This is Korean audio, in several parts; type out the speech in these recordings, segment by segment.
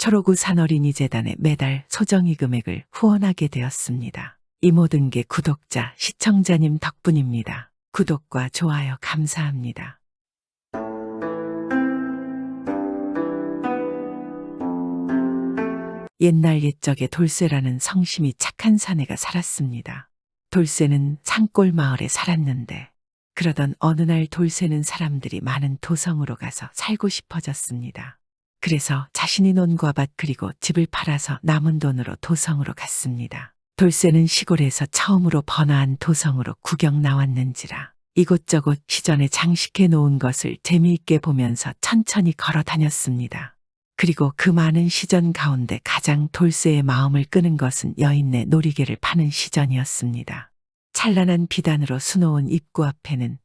초록우 산어린이재단에 매달 소정의 금액을 후원하게 되었습니다. 이 모든 게 구독자, 시청자님 덕분입니다. 구독과 좋아요 감사합니다. 옛날 옛적에 돌쇠라는 성심이 착한 사내가 살았습니다. 돌쇠는 산골 마을에 살았는데 그러던 어느 날 돌쇠는 사람들이 많은 도성으로 가서 살고 싶어졌습니다. 그래서 자신이 논 과밭 그리고 집을 팔아서 남은 돈으로 도성으로 갔습니다. 돌쇠는 시골에서 처음으로 번화한 도성으로 구경 나왔는지라 이곳저곳 시전에 장식해 놓은 것을 재미있게 보면서 천천히 걸어 다녔습니다. 그리고 그 많은 시전 가운데 가장 돌쇠의 마음을 끄는 것은 여인네 놀이개를 파는 시전이었습니다. 찬란한 비단으로 수놓은 입구 앞에는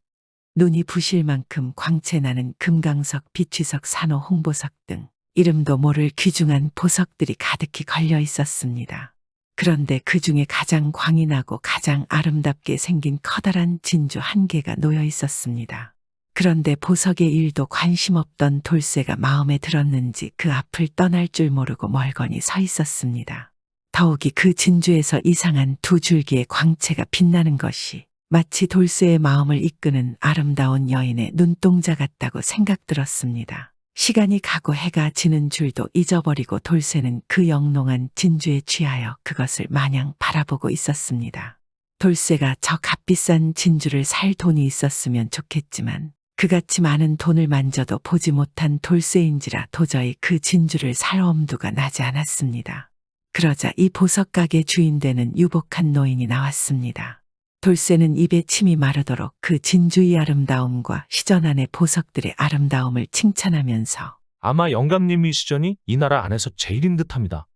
눈이 부실 만큼 광채나는 금강석, 비취석, 산호, 홍보석 등 이름도 모를 귀중한 보석들이 가득히 걸려 있었습니다. 그런데 그 중에 가장 광이 나고 가장 아름답게 생긴 커다란 진주 한 개가 놓여 있었습니다. 그런데 보석의 일도 관심 없던 돌쇠가 마음에 들었는지 그 앞을 떠날 줄 모르고 멀거니 서 있었습니다. 더욱이 그 진주에서 이상한 두 줄기의 광채가 빛나는 것이 마치 돌쇠의 마음을 이끄는 아름다운 여인의 눈동자 같다고 생각들었습니다. 시간이 가고 해가 지는 줄도 잊어버리고 돌쇠는 그 영롱한 진주에 취하여 그것을 마냥 바라보고 있었습니다. 돌쇠가 저 값비싼 진주를 살 돈이 있었으면 좋겠지만 그같이 많은 돈을 만져도 보지 못한 돌쇠인지라 도저히 그 진주를 살 엄두가 나지 않았습니다. 그러자 이 보석 가게 주인 되는 유복한 노인이 나왔습니다. 돌쇠는 입에 침이 마르도록 그 진주의 아름다움과 시전 안의 보석들의 아름다움을 칭찬하면서 아마 영감님이 시전이 이 나라 안에서 제일인 듯합니다.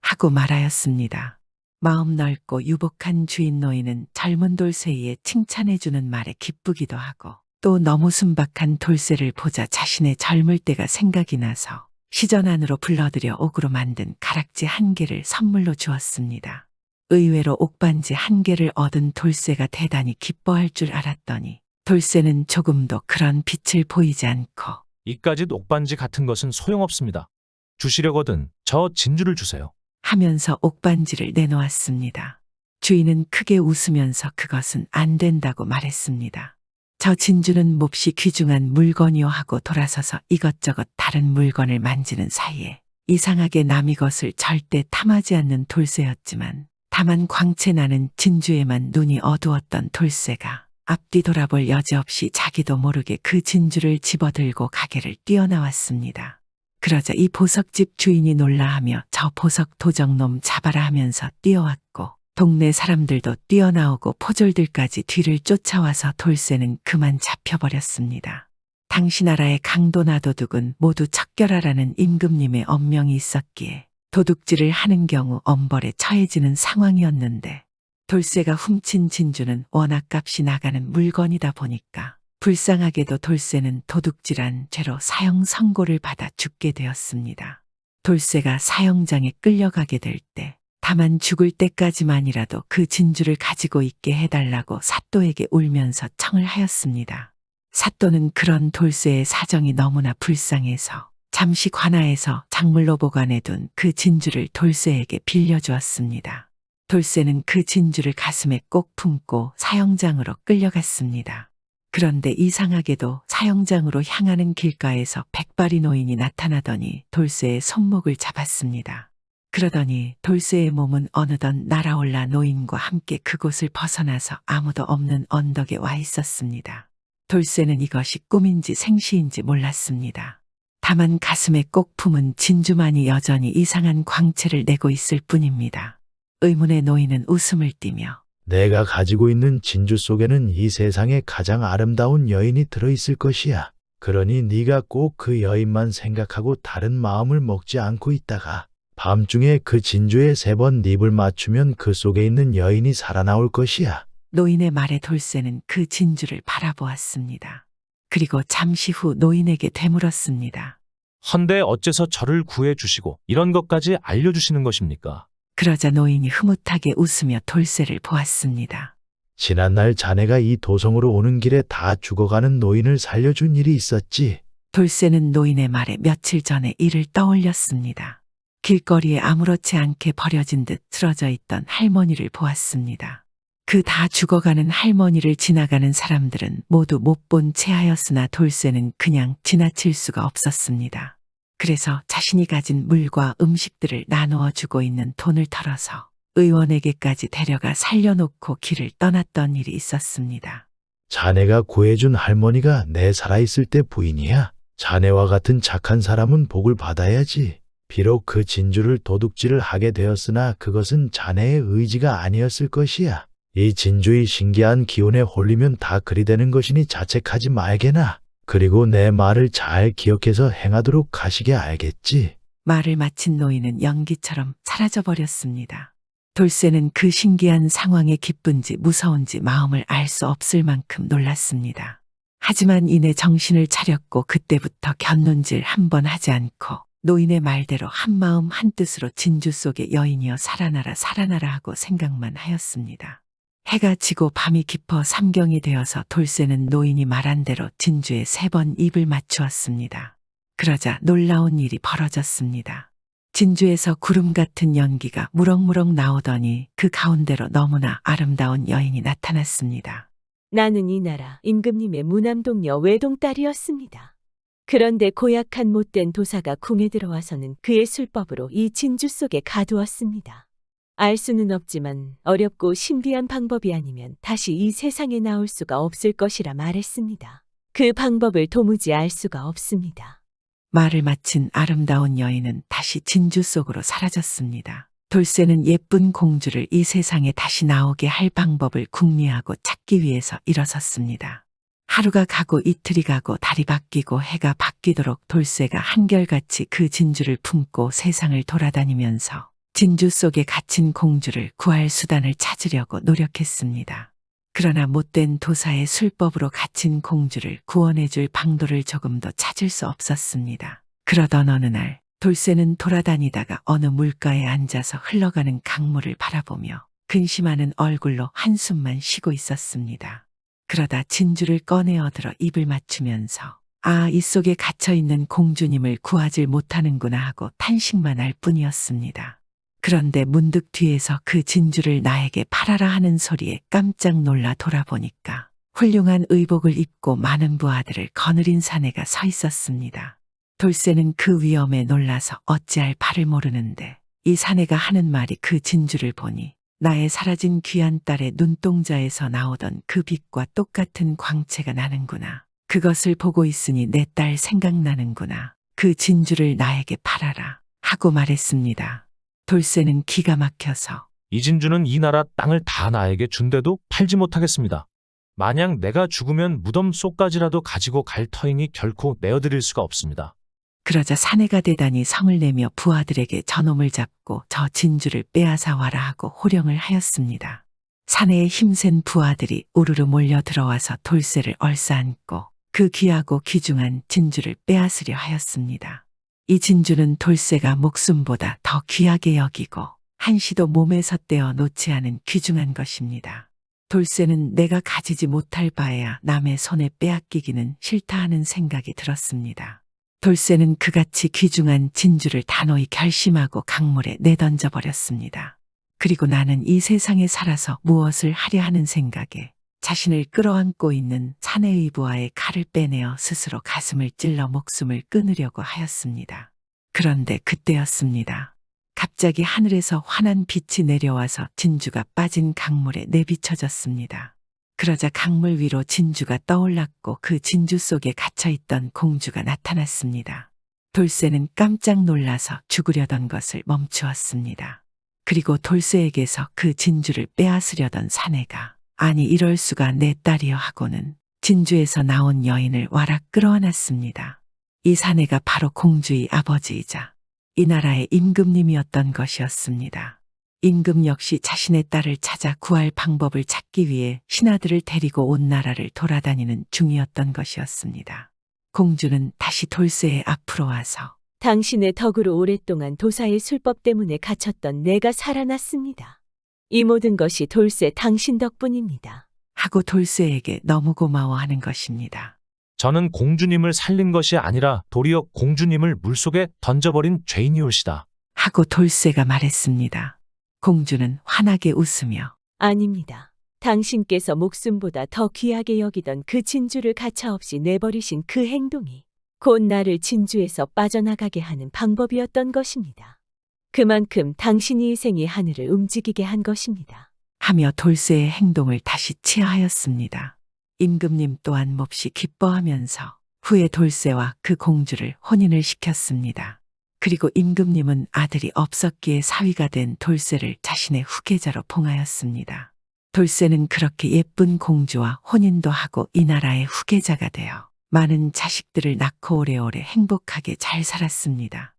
하고 말하였습니다. 마음 넓고 유복한 주인 노인은 젊은 돌쇠의 칭찬해주는 말에 기쁘기도 하고 또 너무 순박한 돌쇠를 보자 자신의 젊을 때가 생각이 나서 시전 안으로 불러들여 옥으로 만든 가락지 한 개를 선물로 주었습니다. 의외로 옥반지 한 개를 얻은 돌쇠가 대단히 기뻐할 줄 알았더니 돌쇠는 조금도 그런 빛을 보이지 않고 이까짓 옥반지 같은 것은 소용없습니다. 주시려거든 저 진주를 주세요. 하면서 옥반지를 내놓았습니다. 주인은 크게 웃으면서 그것은 안 된다고 말했습니다. 저 진주는 몹시 귀중한 물건이요 하고 돌아서서 이것저것 다른 물건을 만지는 사이에 이상하게 남의 것을 절대 탐하지 않는 돌쇠였지만 다만 광채 나는 진주에만 눈이 어두웠던 돌쇠가 앞뒤 돌아볼 여지 없이 자기도 모르게 그 진주를 집어들고 가게를 뛰어나왔습니다. 그러자 이 보석집 주인이 놀라하며 저 보석 도적놈 잡아라 하면서 뛰어왔고 동네 사람들도 뛰어나오고 포졸들까지 뒤를 쫓아와서 돌쇠는 그만 잡혀버렸습니다. 당시 나라의 강도나 도둑은 모두 척결하라는 임금님의 엄명이 있었기에 도둑질을 하는 경우 엄벌에 처해지는 상황이었는데 돌쇠가 훔친 진주는 워낙 값이 나가는 물건이다 보니까 불쌍하게도 돌쇠는 도둑질한 죄로 사형 선고를 받아 죽게 되었습니다. 돌쇠가 사형장에 끌려가게 될 때 다만 죽을 때까지만이라도 그 진주를 가지고 있게 해달라고 사또에게 울면서 청을 하였습니다. 사또는 그런 돌쇠의 사정이 너무나 불쌍해서 잠시 관아에서 작물로 보관해둔 그 진주를 돌쇠에게 빌려주었습니다. 돌쇠는 그 진주를 가슴에 꼭 품고 사형장으로 끌려갔습니다. 그런데 이상하게도 사형장으로 향하는 길가에서 백발이 노인이 나타나더니 돌쇠의 손목을 잡았습니다. 그러더니 돌쇠의 몸은 어느덧 날아올라 노인과 함께 그곳을 벗어나서 아무도 없는 언덕에 와 있었습니다. 돌쇠는 이것이 꿈인지 생시인지 몰랐습니다. 다만 가슴에 꼭 품은 진주만이 여전히 이상한 광채를 내고 있을 뿐입니다. 의문의 노인은 웃음을 띠며 내가 가지고 있는 진주 속에는 이 세상에 가장 아름다운 여인이 들어있을 것이야. 그러니 네가 꼭 그 여인만 생각하고 다른 마음을 먹지 않고 있다가 밤중에 그 진주에 3번 립을 맞추면 그 속에 있는 여인이 살아나올 것이야. 노인의 말에 돌쇠는 그 진주를 바라보았습니다. 그리고 잠시 후 노인에게 되물었습니다. 헌데 어째서 저를 구해 주시고 이런 것까지 알려주시는 것입니까? 그러자 노인이 흐뭇하게 웃으며 돌쇠를 보았습니다. 지난날 자네가 이 도성으로 오는 길에 다 죽어가는 노인을 살려준 일이 있었지. 돌쇠는 노인의 말에 며칠 전의 일을 떠올렸습니다. 길거리에 아무렇지 않게 버려진 듯 쓰러져 있던 할머니를 보았습니다. 그 다 죽어가는 할머니를 지나가는 사람들은 모두 못 본 채하였으나 돌쇠는 그냥 지나칠 수가 없었습니다. 그래서 자신이 가진 물과 음식들을 나누어 주고 있는 돈을 털어서 의원에게까지 데려가 살려놓고 길을 떠났던 일이 있었습니다. 자네가 구해준 할머니가 내 살아있을 때 부인이야. 자네와 같은 착한 사람은 복을 받아야지. 비록 그 진주를 도둑질을 하게 되었으나 그것은 자네의 의지가 아니었을 것이야. 이 진주의 신기한 기운에 홀리면 다 그리 되는 것이니 자책하지 말게나. 그리고 내 말을 잘 기억해서 행하도록 하시게 알겠지. 말을 마친 노인은 연기처럼 사라져버렸습니다. 돌쇠는 그 신기한 상황에 기쁜지 무서운지 마음을 알 수 없을 만큼 놀랐습니다. 하지만 이내 정신을 차렸고 그때부터 곁눈질 한 번 하지 않고 노인의 말대로 한마음 한뜻으로 진주 속의 여인이여 살아나라 살아나라 하고 생각만 하였습니다. 해가 지고 밤이 깊어 삼경이 되어서 돌쇠는 노인이 말한 대로 진주에 3번 입을 맞추었습니다. 그러자 놀라운 일이 벌어졌습니다. 진주에서 구름 같은 연기가 무럭무럭 나오더니 그 가운데로 너무나 아름다운 여인이 나타났습니다. 나는 이 나라 임금님의 무남동녀 외동딸이었습니다. 그런데 고약한 못된 도사가 궁에 들어와서는 그의 술법으로 이 진주 속에 가두었습니다. 알 수는 없지만 어렵고 신비한 방법이 아니면 다시 이 세상에 나올 수가 없을 것이라 말했습니다. 그 방법을 도무지 알 수가 없습니다. 말을 마친 아름다운 여인은 다시 진주 속으로 사라졌습니다. 돌쇠는 예쁜 공주를 이 세상에 다시 나오게 할 방법을 궁리하고 찾기 위해서 일어섰습니다. 하루가 가고 이틀이 가고 달이 바뀌고 해가 바뀌도록 돌쇠가 한결같이 그 진주를 품고 세상을 돌아다니면서 진주 속에 갇힌 공주를 구할 수단을 찾으려고 노력했습니다. 그러나 못된 도사의 술법으로 갇힌 공주를 구원해줄 방도를 조금도 찾을 수 없었습니다. 그러던 어느 날 돌쇠는 돌아다니다가 어느 물가에 앉아서 흘러가는 강물을 바라보며 근심하는 얼굴로 한숨만 쉬고 있었습니다. 그러다 진주를 꺼내 얻으러 입을 맞추면서 아, 이 속에 갇혀있는 공주님을 구하질 못하는구나 하고 탄식만 할 뿐이었습니다. 그런데 문득 뒤에서 그 진주를 나에게 팔아라 하는 소리에 깜짝 놀라 돌아보니까 훌륭한 의복을 입고 많은 부하들을 거느린 사내가 서 있었습니다. 돌쇠는 그 위험에 놀라서 어찌할 바를 모르는데 이 사내가 하는 말이 그 진주를 보니 나의 사라진 귀한 딸의 눈동자에서 나오던 그 빛과 똑같은 광채가 나는구나. 그것을 보고 있으니 내 딸 생각나는구나. 그 진주를 나에게 팔아라 하고 말했습니다. 돌쇠는 기가 막혀서 이 진주는 이 나라 땅을 다 나에게 준데도 팔지 못하겠습니다. 만약 내가 죽으면 무덤 속까지라도 가지고 갈 터이니 결코 내어드릴 수가 없습니다. 그러자 사내가 대단히 성을 내며 부하들에게 저놈을 잡고 저 진주를 빼앗아 와라 하고 호령을 하였습니다. 사내의 힘센 부하들이 우르르 몰려 들어와서 돌쇠를 얼싸안고 그 귀하고 귀중한 진주를 빼앗으려 하였습니다. 이 진주는 돌쇠가 목숨보다 더 귀하게 여기고 한시도 몸에서 떼어 놓지 않은 귀중한 것입니다. 돌쇠는 내가 가지지 못할 바에야 남의 손에 빼앗기기는 싫다 하는 생각이 들었습니다. 돌쇠는 그같이 귀중한 진주를 단호히 결심하고 강물에 내던져 버렸습니다. 그리고 나는 이 세상에 살아서 무엇을 하려 하는 생각에 자신을 끌어안고 있는 사내의 부하의 칼을 빼내어 스스로 가슴을 찔러 목숨을 끊으려고 하였습니다. 그런데 그때였습니다. 갑자기 하늘에서 환한 빛이 내려와서 진주가 빠진 강물에 내비쳐졌습니다. 그러자 강물 위로 진주가 떠올랐고 그 진주 속에 갇혀있던 공주가 나타났습니다. 돌쇠는 깜짝 놀라서 죽으려던 것을 멈추었습니다. 그리고 돌쇠에게서 그 진주를 빼앗으려던 사내가 아니 이럴 수가 내 딸이여 하고는 진주에서 나온 여인을 와락 끌어안았습니다. 이 사내가 바로 공주의 아버지이자 이 나라의 임금님이었던 것이었습니다. 임금 역시 자신의 딸을 찾아 구할 방법을 찾기 위해 신하들을 데리고 온 나라를 돌아다니는 중이었던 것이었습니다. 공주는 다시 돌쇠의 앞으로 와서 당신의 덕으로 오랫동안 도사의 술법 때문에 갇혔던 내가 살아났습니다. 이 모든 것이 돌쇠 당신 덕분입니다. 하고 돌쇠에게 너무 고마워하는 것입니다. 저는 공주님을 살린 것이 아니라 도리어 공주님을 물속에 던져버린 죄인이올시다. 하고 돌쇠가 말했습니다. 공주는 환하게 웃으며 아닙니다. 당신께서 목숨보다 더 귀하게 여기던 그 진주를 가차없이 내버리신 그 행동이 곧 나를 진주에서 빠져나가게 하는 방법이었던 것입니다. 그만큼 당신이 이 생이 하늘을 움직이게 한 것입니다. 하며 돌쇠의 행동을 다시 치하하였습니다. 임금님 또한 몹시 기뻐하면서 후에 돌쇠와 그 공주를 혼인을 시켰습니다. 그리고 임금님은 아들이 없었기에 사위가 된 돌쇠를 자신의 후계자로 봉하였습니다. 돌쇠는 그렇게 예쁜 공주와 혼인도 하고 이 나라의 후계자가 되어 많은 자식들을 낳고 오래오래 행복하게 잘 살았습니다.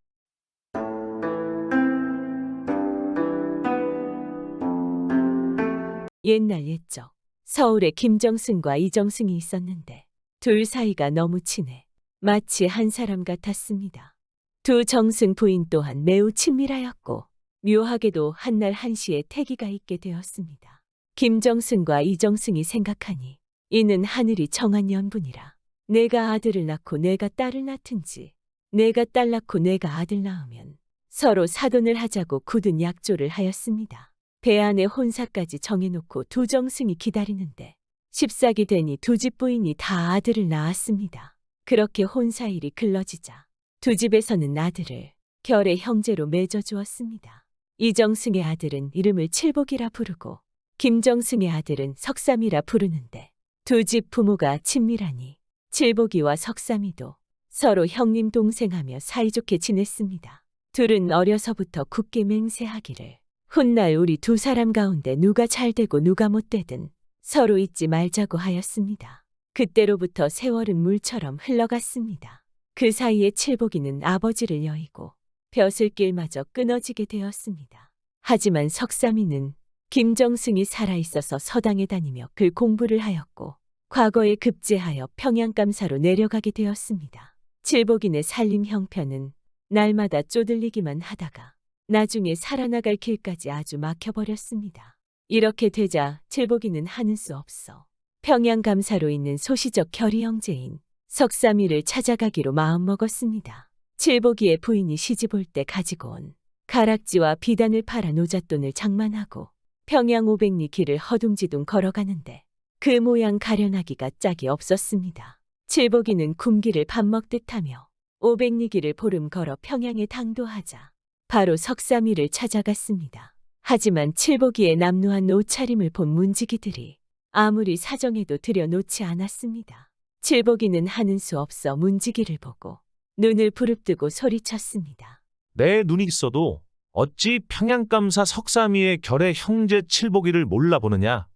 옛날 옛적 서울에 김정승과 이정승이 있었는데 둘 사이가 너무 친해 마치 한 사람 같았습니다. 두 정승 부인 또한 매우 친밀하였고 묘하게도 한날 한시에 태기가 있게 되었습니다. 김정승과 이정승이 생각하니 이는 하늘이 정한 연분이라 내가 아들을 낳고 내가 딸을 낳든지 내가 딸 낳고 내가 아들 낳으면 서로 사돈을 하자고 굳은 약조를 하였습니다. 배 안에 혼사까지 정해놓고 두 정승이 기다리는데 14기 되니 두 집 부인이 다 아들을 낳았습니다. 그렇게 혼사일이 글러지자 두 집에서는 아들을 결의 형제로 맺어주었습니다. 이정승의 아들은 이름을 칠복이라 부르고 김정승의 아들은 석삼이라 부르는데 두 집 부모가 친밀하니 칠복이와 석삼이도 서로 형님 동생하며 사이좋게 지냈습니다. 둘은 어려서부터 굳게 맹세하기를 훗날 우리 두 사람 가운데 누가 잘 되고 누가 못 되든 서로 잊지 말자고 하였습니다. 그때로부터 세월은 물처럼 흘러갔습니다. 그 사이에 칠복이는 아버지를 여의고 벼슬길마저 끊어지게 되었습니다. 하지만 석삼이는 김정승이 살아있어서 서당에 다니며 글 공부를 하였고 과거에 급제하여 평양감사로 내려가게 되었습니다. 칠복인의 살림 형편은 날마다 쪼들리기만 하다가 나중에 살아나갈 길까지 아주 막혀버렸습니다. 이렇게 되자 칠복이는 하는 수 없어 평양감사로 있는 소시적 결의 형제인 석삼이를 찾아가기로 마음먹었습니다. 칠복이의 부인이 시집올 때 가지고 온 가락지와 비단을 팔아 노잣돈을 장만하고 평양 500리 길을 허둥지둥 걸어가는데 그 모양 가련하기가 짝이 없었습니다. 칠복이는 굶기를 밥 먹듯 하며 500리 길을 보름 걸어 평양에 당도하자 바로 석삼이를 찾아갔습니다. 하지만 칠복이의 남루한 옷차림을 본 문지기들이 아무리 사정해도 들여놓지 않았습니다. 칠복이는 하는 수 없어 문지기를 보고 눈을 부릅뜨고 소리쳤습니다. 내 눈이 있어도 어찌 평양감사 석삼이의 결의 형제 칠복이를 몰라보느냐.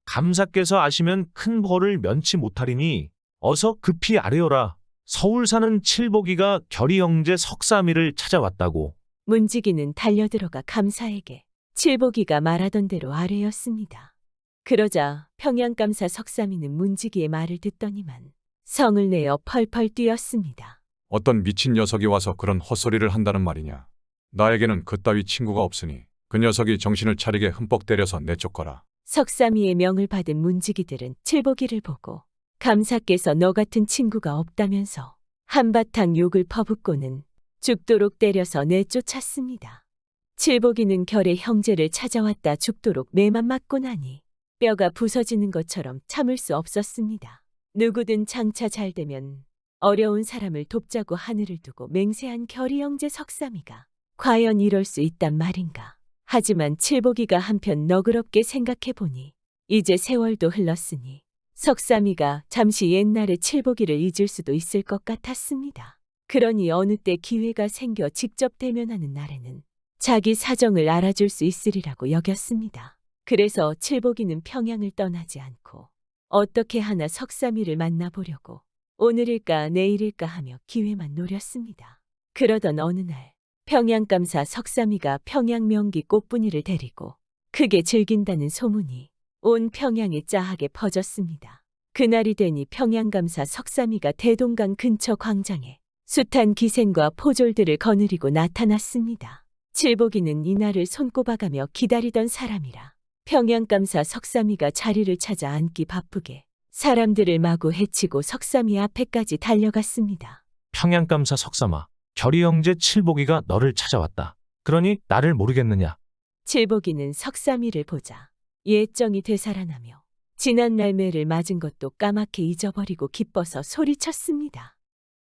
감사께서 아시면 큰 벌을 면치 못하리니 어서 급히 아뢰어라. 서울 사는 칠복이가 결의 형제 석삼이를 찾아왔다고. 문지기는 달려들어가 감사에게 칠복이가 말하던 대로 아뢰었습니다. 그러자 평양감사 석삼이는 문지기의 말을 듣더니만 성을 내어 펄펄 뛰었습니다. 어떤 미친 녀석이 와서 그런 헛소리를 한다는 말이냐. 나에게는 그따위 친구가 없으니 그 녀석이 정신을 차리게 흠뻑 때려서 내쫓거라. 석삼이의 명을 받은 문지기들은 칠복이를 보고 감사께서 너 같은 친구가 없다면서 한바탕 욕을 퍼붓고는 죽도록 때려서 내쫓았습니다. 칠복이는 결의 형제를 찾아왔다 죽도록 매만 맞고 나니 뼈가 부서지는 것처럼 참을 수 없었습니다. 누구든 장차 잘 되면 어려운 사람을 돕자고 하늘을 두고 맹세한 결의 형제 석삼이가 과연 이럴 수 있단 말인가. 하지만 칠복이가 한편 너그럽게 생각해보니 이제 세월도 흘렀으니 석삼이가 잠시 옛날의 칠복이를 잊을 수도 있을 것 같았습니다. 그러니 어느 때 기회가 생겨 직접 대면하는 날에는 자기 사정을 알아줄 수 있으리라고 여겼습니다. 그래서 칠복이는 평양을 떠나지 않고 어떻게 하나 석삼이를 만나보려고 오늘일까 내일일까 하며 기회만 노렸습니다. 그러던 어느 날 평양감사 석삼이가 평양 명기 꽃분이를 데리고 크게 즐긴다는 소문이 온 평양에 짜하게 퍼졌습니다. 그날이 되니 평양감사 석삼이가 대동강 근처 광장에 숱한 기생과 포졸들을 거느리고 나타났습니다. 칠복이는 이날을 손꼽아가며 기다리던 사람이라 평양감사 석삼이가 자리를 찾아 앉기 바쁘게 사람들을 마구 해치고 석삼이 앞에까지 달려갔습니다. 평양감사 석삼아, 결의 형제 칠복이가 너를 찾아왔다. 그러니 나를 모르겠느냐? 칠복이는 석삼이를 보자 예정이 되살아나며 지난 날 매를 맞은 것도 까맣게 잊어버리고 기뻐서 소리쳤습니다.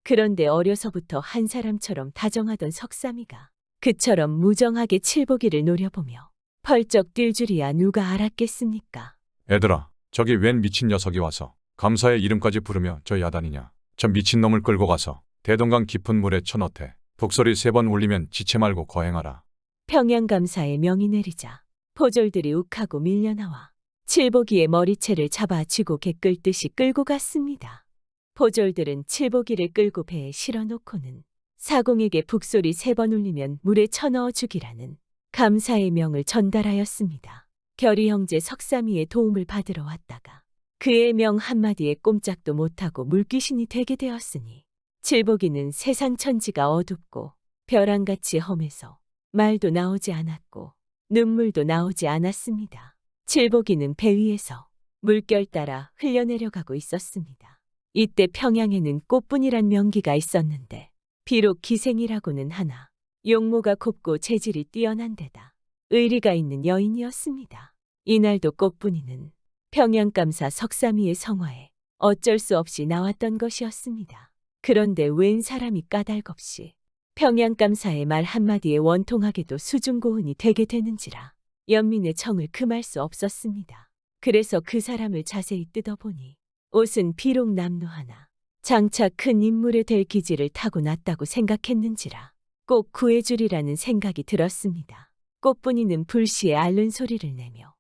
그런데 어려서부터 한 사람처럼 다정하던 석삼이가 그처럼 무정하게 칠복이를 노려보며 펄쩍 뛸 줄이야 누가 알았겠습니까? 애들아, 저기 웬 미친 녀석이 와서 감사의 이름까지 부르며 저 야단이냐. 저 미친 놈을 끌고 가서 대동강 깊은 물에 쳐넣되 북소리 3번 울리면 지체 말고 거행하라. 평양감사의 명이 내리자 포졸들이 욱하고 밀려나와 칠복이의 머리채를 잡아 쥐고 개 끌듯이 끌고 갔습니다. 포졸들은 칠복이를 끌고 배에 실어놓고는 사공에게 북소리 3번 울리면 물에 쳐넣어 주기라는 감사의 명을 전달하였습니다. 결의 형제 석삼이의 도움을 받으러 왔다가 그의 명 한마디에 꼼짝도 못하고 물귀신이 되게 되었으니 칠복이는 세상 천지가 어둡고 벼랑같이 험해서 말도 나오지 않았고 눈물도 나오지 않았습니다. 칠복이는 배 위에서 물결 따라 흘려내려가고 있었습니다. 이때 평양에는 꽃분이란 명기가 있었는데 비록 기생이라고는 하나 용모가 곱고 재질이 뛰어난 데다 의리가 있는 여인이었습니다. 이날도 꽃분이는 평양감사 석삼이의 성화에 어쩔 수 없이 나왔던 것이었습니다. 그런데 웬 사람이 까닭없이 평양감사의 말 한마디에 원통하게도 수중고은이 되게 되는지라 연민의 청을 금할 수 없었습니다. 그래서 그 사람을 자세히 뜯어보니 옷은 비록 남루하나 장차 큰 인물에 될 기질을 타고났다고 생각했는지라 꼭 구해주리라는 생각이 들었습니다. 꽃분이는 불시에 앓는 소리를 내며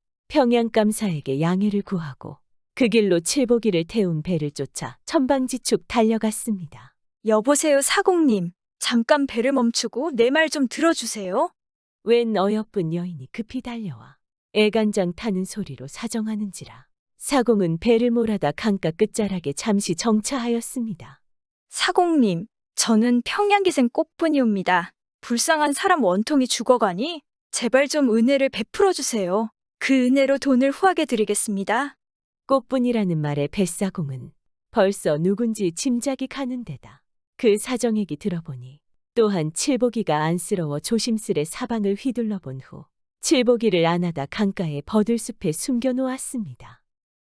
평양감사에게 양해를 구하고 그 길로 칠복이를 태운 배를 쫓아 천방지축 달려갔습니다. 여보세요, 사공님. 잠깐 배를 멈추고 내 말 좀 들어주세요. 웬 어여쁜 여인이 급히 달려와 애간장 타는 소리로 사정하는지라 사공은 배를 몰아다 강가 끝자락에 잠시 정차하였습니다. 사공님, 저는 평양기생 꽃분이옵니다. 불쌍한 사람 원통이 죽어가니 제발 좀 은혜를 베풀어 주세요. 그 은혜로 돈을 후하게 드리겠습니다. 꽃분이라는 말에 뱃사공은 벌써 누군지 짐작이 가는 데다 그 사정얘기 들어보니 또한 칠복이가 안쓰러워 조심스레 사방을 휘둘러 본 후 칠복이를 안아다 강가의 버들숲에 숨겨놓았습니다.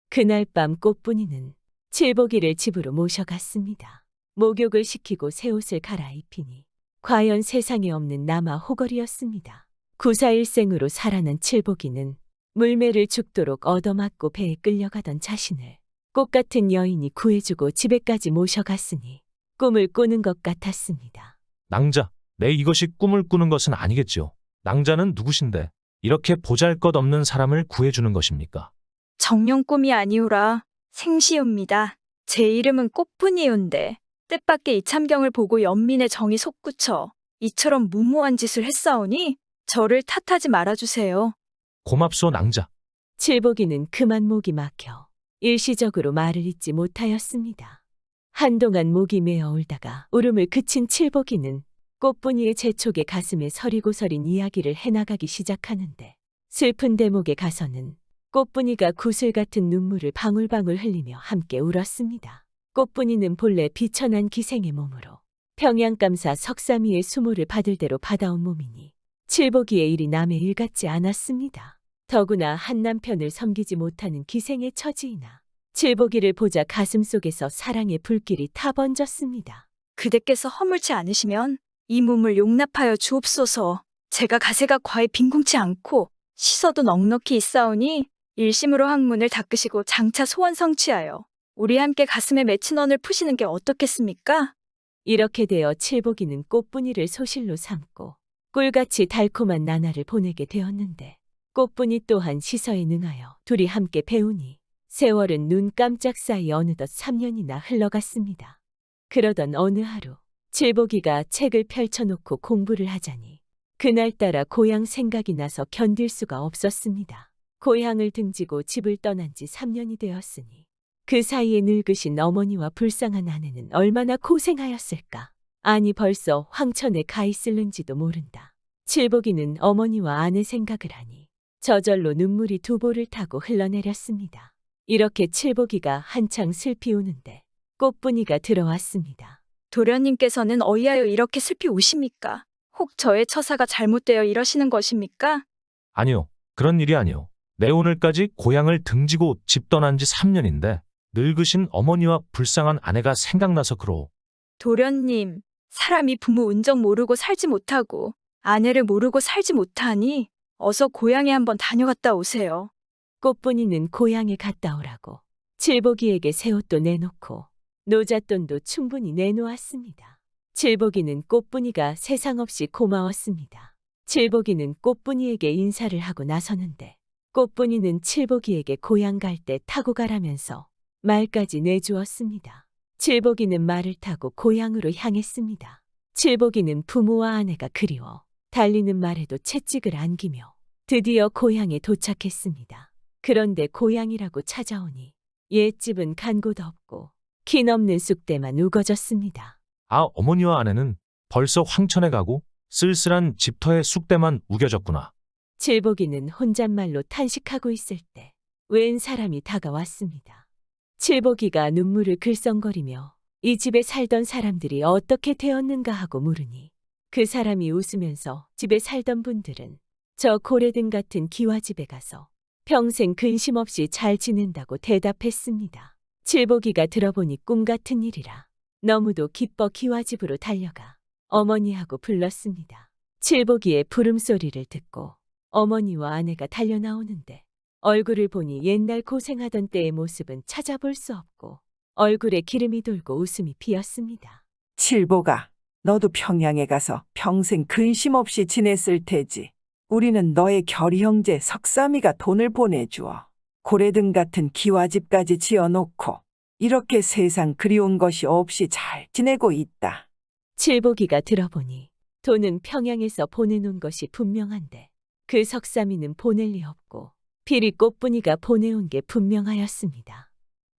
그날 밤 꽃분이는 칠복이를 집으로 모셔갔습니다. 목욕을 시키고 새 옷을 갈아입히니 과연 세상에 없는 남아 호걸이었습니다. 구사일생으로 살아난 칠복이는 물매를 죽도록 얻어맞고 배에 끌려가던 자신을 꽃 같은 여인이 구해주고 집에까지 모셔갔으니 꿈을 꾸는 것 같았습니다. 낭자, 내 이것이 꿈을 꾸는 것은 아니겠지요. 낭자는 누구신데 이렇게 보잘것없는 사람을 구해주는 것입니까? 정령 꿈이 아니오라 생시옵니다. 제 이름은 꽃분이온데 뜻밖의 이참경을 보고 연민의 정이 솟구쳐 이처럼 무모한 짓을 했사오니 저를 탓하지 말아주세요. 고맙소 낭자. 칠복이는 그만 목이 막혀 일시적으로 말을 잇지 못하였습니다. 한동안 목이 메어 울다가 울음을 그친 칠복이는 꽃분이의 재촉에 가슴에 서리고서린 이야기를 해나가기 시작하는데 슬픈 대목에 가서는 꽃분이가 구슬 같은 눈물을 방울방울 흘리며 함께 울었습니다. 꽃분이는 본래 비천한 기생의 몸으로 평양감사 석삼이의 수모를 받을 대로 받아온 몸이니 칠복이의 일이 남의 일 같지 않았습니다. 더구나 한 남편을 섬기지 못하는 기생의 처지이나 칠복이를 보자 가슴속에서 사랑의 불길이 타번졌습니다. 그대께서 허물치 않으시면 이 몸을 용납하여 주옵소서. 제가 가세가 과히 빈궁치 않고 시서도 넉넉히 있사오니 일심으로 항문을 닦으시고 장차 소원 성취하여 우리 함께 가슴에 맺힌 언을 푸시는 게 어떻겠습니까? 이렇게 되어 칠복이는 꽃분이를 소실로 삼고 꿀같이 달콤한 나날을 보내게 되었는데 꽃분이 또한 시서에 능하여 둘이 함께 배우니 세월은 눈 깜짝 사이 어느덧 3년이나 흘러갔습니다. 그러던 어느 하루 칠복이가 책을 펼쳐놓고 공부를 하자니 그날따라 고향 생각이 나서 견딜 수가 없었습니다. 고향을 등지고 집을 떠난 지 3년이 되었으니 그 사이에 늙으신 어머니와 불쌍한 아내는 얼마나 고생하였을까. 아니 벌써 황천에 가 있을는지도 모른다. 칠복이는 어머니와 아내 생각을 하니 저절로 눈물이 두 볼을 타고 흘러내렸습니다. 이렇게 칠복이가 한창 슬피 우는데 꽃분이가 들어왔습니다. 도련님께서는 어이하여 이렇게 슬피 우십니까? 혹 저의 처사가 잘못되어 이러시는 것입니까? 아니요. 그런 일이 아니요. 내 오늘까지 고향을 등지고 집 떠난 지 3년인데 늙으신 어머니와 불쌍한 아내가 생각나서 그러오. 도련님, 사람이 부모 은정 모르고 살지 못하고 아내를 모르고 살지 못하니 어서 고향에 한번 다녀갔다 오세요. 꽃분이는 고향에 갔다 오라고 칠복이에게 새 옷도 내놓고 노잣돈도 충분히 내놓았습니다. 칠복이는 꽃분이가 세상 없이 고마웠습니다. 칠복이는 꽃분이에게 인사를 하고 나서는데 꽃분이는 칠복이에게 고향 갈 때 타고 가라면서 말까지 내주었습니다. 칠복이는 말을 타고 고향으로 향했습니다. 칠복이는 부모와 아내가 그리워 달리는 말에도 채찍을 안기며 드디어 고향에 도착했습니다. 그런데 고향이라고 찾아오니 옛집은 간 곳 없고 키 넘는 쑥대만 우거졌습니다. 아, 어머니와 아내는 벌써 황천에 가고 쓸쓸한 집터의 쑥대만 우겨졌구나. 칠복이는 혼잣말로 탄식하고 있을 때 웬 사람이 다가왔습니다. 칠복이가 눈물을 글썽거리며 이 집에 살던 사람들이 어떻게 되었는가 하고 물으니 그 사람이 웃으면서 집에 살던 분들은 저 고래등 같은 기와집에 가서 평생 근심 없이 잘 지낸다고 대답했습니다. 칠복이가 들어보니 꿈 같은 일이라 너무도 기뻐 기와집으로 달려가 어머니하고 불렀습니다. 칠복이의 부름소리를 듣고 어머니와 아내가 달려나오는데 얼굴을 보니 옛날 고생하던 때의 모습은 찾아볼 수 없고 얼굴에 기름이 돌고 웃음이 피었습니다. 칠보가, 너도 평양에 가서 평생 근심 없이 지냈을 테지. 우리는 너의 결이 형제 석삼이가 돈을 보내주어 고래등 같은 기와집까지 지어놓고 이렇게 세상 그리운 것이 없이 잘 지내고 있다. 칠복이가 들어보니 돈은 평양에서 보내놓은 것이 분명한데 그 석삼이는 보낼 리 없고 필히 꽃분이가 보내온 게 분명하였습니다.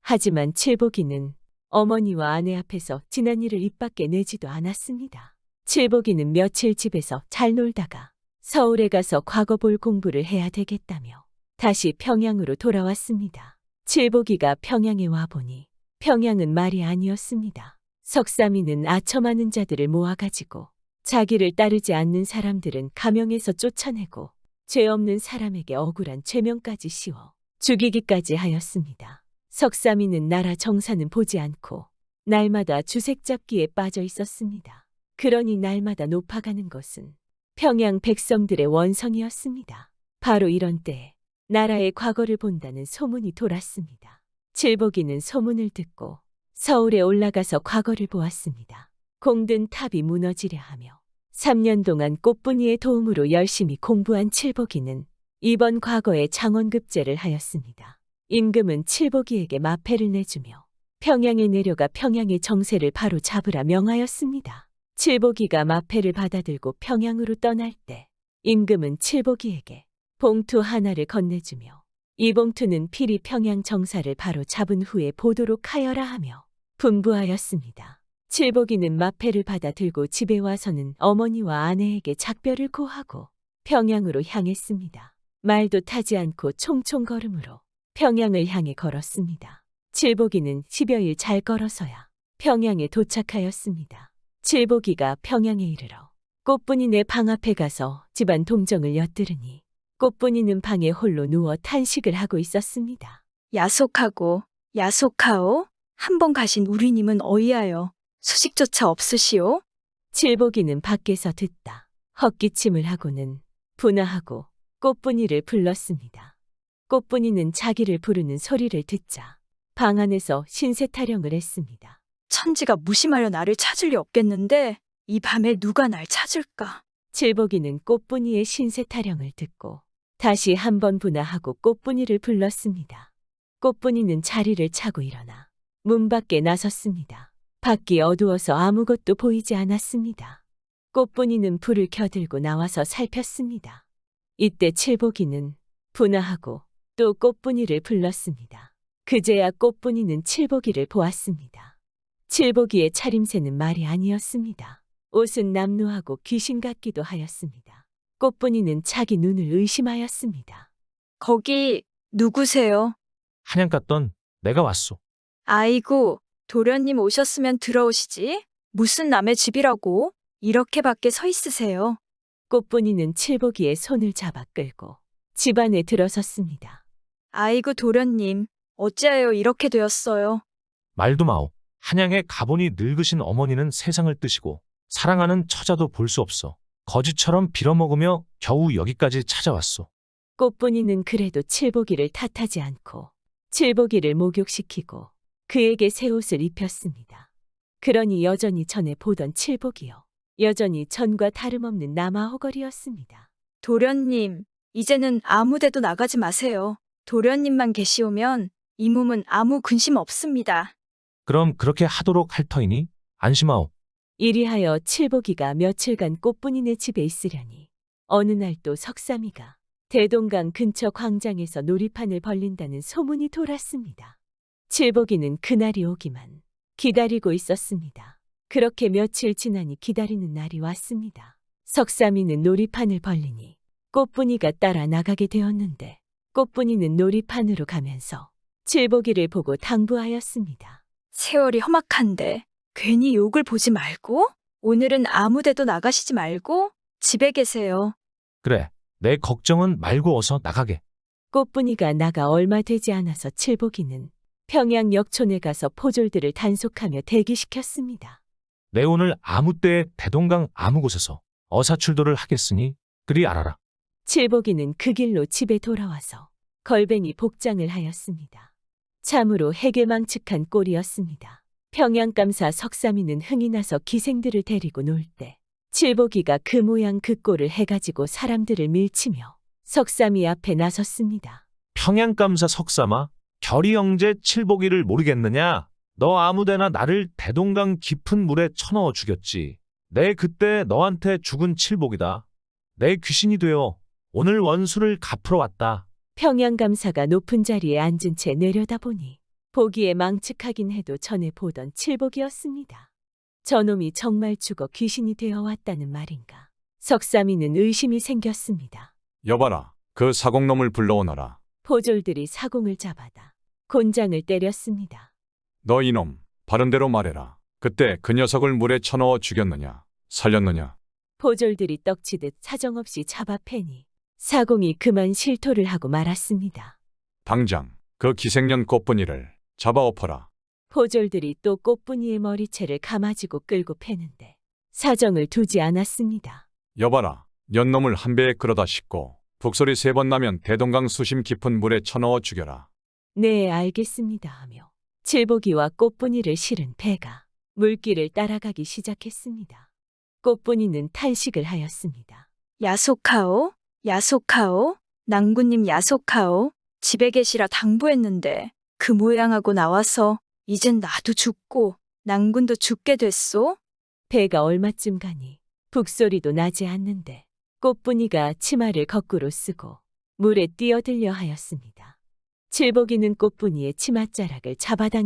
하지만 칠복이는 어머니와 아내 앞에서 지난 일을 입 밖에 내지도 않았습니다. 칠복이는 며칠 집에서 잘 놀다가 서울에 가서 과거 볼 공부를 해야 되겠다며 다시 평양으로 돌아왔습니다. 칠복이가 평양에 와보니 평양은 말이 아니었습니다. 석삼이는 아처 많은 자들을 모아가지고 자기를 따르지 않는 사람들은 가명에서 쫓아내고 죄 없는 사람에게 억울한 죄명까지 씌워 죽이기까지 하였습니다. 석삼이는 나라 정사는 보지 않고 날마다 주색 잡기에 빠져 있었습니다. 그러니 날마다 높아가는 것은 평양 백성들의 원성이었습니다. 바로 이런 때에 나라의 과거를 본다는 소문이 돌았습니다. 칠복이는 소문을 듣고 서울에 올라가서 과거를 보았습니다. 공든 탑이 무너지려 하며 3년 동안 꽃분이의 도움으로 열심히 공부한 칠복이는 이번 과거에 장원급제를 하였습니다. 임금은 칠복이에게 마패를 내주며 평양에 내려가 평양의 정세를 바로 잡으라 명하였습니다. 칠복이가 마패를 받아들고 평양으로 떠날 때 임금은 칠복이에게 봉투 하나를 건네주며 이 봉투는 필히 평양 정사를 바로 잡은 후에 보도록 하여라 하며 분부하였습니다. 칠복이는 마패를 받아 들고 집에 와서는 어머니와 아내에게 작별을 고하고 평양으로 향했습니다. 말도 타지 않고 총총 걸음으로 평양을 향해 걸었습니다. 칠복이는 10여일 잘 걸어서야 평양에 도착하였습니다. 칠복이가 평양에 이르러 꽃분이네 방 앞에 가서 집안 동정을 엿들으니 꽃분이는 방에 홀로 누워 탄식을 하고 있었습니다. 야속하고 야속하오? 한 번 가신 우리님은 어이하여 소식조차 없으시오? 칠복이는 밖에서 듣다 헛기침을 하고는 분하하고 꽃분이를 불렀습니다. 꽃분이는 자기를 부르는 소리를 듣자 방 안에서 신세 타령을 했습니다. 천지가 무심하려 나를 찾을 리 없겠는데 이 밤에 누가 날 찾을까? 칠복이는 꽃분이의 신세 타령을 듣고 다시 한번 분하하고 꽃분이를 불렀습니다. 꽃분이는 자리를 차고 일어나 문 밖에 나섰습니다. 밖이 어두워서 아무것도 보이지 않았습니다. 꽃분이는 불을 켜들고 나와서 살폈습니다. 이때 칠복이는 분하하고 또 꽃분이를 불렀습니다. 그제야 꽃분이는 칠복이를 보았습니다. 칠복이의 차림새는 말이 아니었습니다. 옷은 남루하고 귀신 같기도 하였습니다. 꽃분이는 자기 눈을 의심하였습니다. 거기 누구세요? 한양 갔던 내가 왔소. 아이고, 도련님 오셨으면 들어오시지. 무슨 남의 집이라고? 이렇게밖에 서 있으세요. 꽃분이는 칠복이의 손을 잡아 끌고 집 안에 들어섰습니다. 아이고 도련님, 어찌하여 이렇게 되었어요? 말도 마오. 한양에 가보니 늙으신 어머니는 세상을 뜨시고 사랑하는 처자도 볼 수 없어. 거지처럼 빌어먹으며 겨우 여기까지 찾아왔소. 꽃분이는 그래도 칠복이를 탓하지 않고 칠복이를 목욕시키고 그에게 새 옷을 입혔습니다. 그러니 여전히 전에 보던 칠복이요. 여전히 전과 다름없는 남아호걸이었습니다. 도련님, 이제는 아무 데도 나가지 마세요. 도련님만 계시오면 이 몸은 아무 근심 없습니다. 그럼 그렇게 하도록 할 터이니 안심하오. 이리하여 칠복이가 며칠간 꽃분이네 집에 있으려니 어느 날 또 석삼이가 대동강 근처 광장에서 놀이판을 벌린다는 소문이 돌았습니다. 칠복이는 그날이 오기만 기다리고 있었습니다. 그렇게 며칠 지나니 기다리는 날이 왔습니다. 석삼이는 놀이판을 벌리니 꽃분이가 따라 나가게 되었는데 꽃분이는 놀이판으로 가면서 칠복이를 보고 당부하였습니다. 세월이 험악한데 괜히 욕을 보지 말고 오늘은 아무 데도 나가시지 말고 집에 계세요. 그래, 내 걱정은 말고 어서 나가게. 꽃분이가 나가 얼마 되지 않아서 칠복이는 평양 역촌에 가서 포졸들을 단속하며 대기시켰습니다. 내 오늘 아무 때에 대동강 아무 곳에서 어사출도를 하겠으니 그리 알아라. 칠복이는 그 길로 집에 돌아와서 걸뱅이 복장을 하였습니다. 참으로 해괴망측한 꼴이었습니다. 평양감사 석삼이는 흥이 나서 기생들을 데리고 놀 때 칠복이가 그 모양 그 꼴을 해가지고 사람들을 밀치며 석삼이 앞에 나섰습니다. 평양감사 석삼아, 결의 형제 칠복이를 모르겠느냐? 너 아무데나 나를 대동강 깊은 물에 쳐넣어 죽였지. 내 그때 너한테 죽은 칠복이다. 내 귀신이 되어 오늘 원수를 갚으러 왔다. 평양감사가 높은 자리에 앉은 채 내려다보니 보기에 망측하긴 해도 전에 보던 칠복이었습니다. 저놈이 정말 죽어 귀신이 되어 왔다는 말인가. 석삼이는 의심이 생겼습니다. 여봐라, 그 사공놈을 불러오너라. 포졸들이 사공을 잡아다 곤장을 때렸습니다. 너 이놈, 바른대로 말해라. 그때 그 녀석을 물에 쳐넣어 죽였느냐? 살렸느냐? 포졸들이 떡치듯 사정없이 잡아 패니 사공이 그만 실토를 하고 말았습니다. 당장 그 기생년 꽃분이를 잡아 엎어라. 포졸들이 또 꽃분이의 머리채를 감아지고 끌고 패는데 사정을 두지 않았습니다. 여봐라, 년놈을 한 배에 끌어다 싣고 북소리 3번 나면 대동강 수심 깊은 물에 쳐넣어 죽여라. 네, 알겠습니다 하며 칠복이와 꽃분이를 실은 배가 물길을 따라가기 시작했습니다. 꽃분이는 탄식을 하였습니다. 야속하오, 야속하오, 낭군님 야속하오. 집에 계시라 당부했는데 그 모양하고 나와서 이젠 나도 죽고 낭군도 죽게 됐소? 배가 얼마쯤 가니 북소리도 나지 않는데 꽃분이가 치마를 거꾸로 쓰고 물에 뛰어들려 하였습니다. 칠복이는 꽃분이의 치맛자락을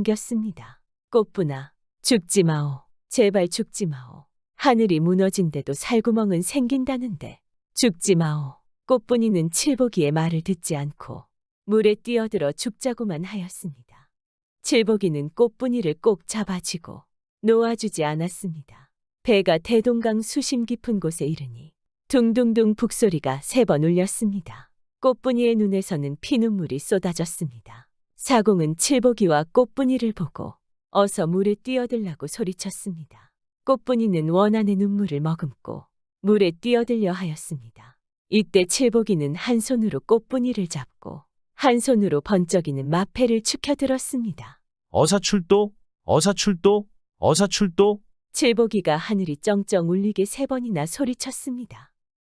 잡아당겼습니다. 꽃분아, 죽지 마오. 제발 죽지 마오. 하늘이 무너진데도 살구멍은 생긴다는데 죽지 마오. 꽃분이는 칠복이의 말을 듣지 않고 물에 뛰어들어 죽자고만 하였습니다. 칠복이는 꽃분이를 꼭 잡아쥐고 놓아주지 않았습니다. 배가 대동강 수심 깊은 곳에 이르니 둥둥둥 북소리가 3번 울렸습니다. 꽃분이의 눈에서는 피눈물이 쏟아졌습니다. 사공은 칠복이와 꽃분이를 보고 어서 물에 뛰어들라고 소리쳤습니다. 꽃분이는 원한의 눈물을 머금고 물에 뛰어들려 하였습니다. 이때 칠복이는 한 손으로 꽃분이를 잡고 한 손으로 번쩍이는 마패를 축혀들었습니다. 어사출도, 어사출도, 어사출도. 칠복이가 하늘이 쩡쩡 울리게 3번이나 소리쳤습니다.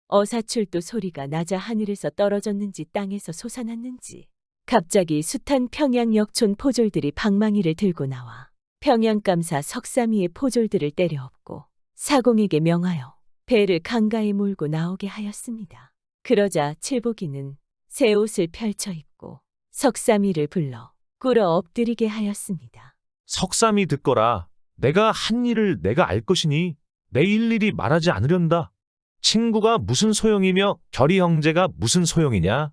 어사출도 소리가 낮아 하늘에서 떨어졌는지 땅에서 솟아났는지 갑자기 숱한 평양 역촌 포졸들이 방망이를 들고 나와 평양감사 석삼이의 포졸들을 때려엎고 사공에게 명하여 배를 강가에 몰고 나오게 하였습니다. 그러자 칠복이는 새 옷을 펼쳐 입고 석삼이를 불러 꿇어 엎드리게 하였습니다. 석삼이 듣거라. 내가 한 일을 내가 알 것이니 내 일일이 말하지 않으련다. 친구가 무슨 소용이며 결의 형제가 무슨 소용이냐.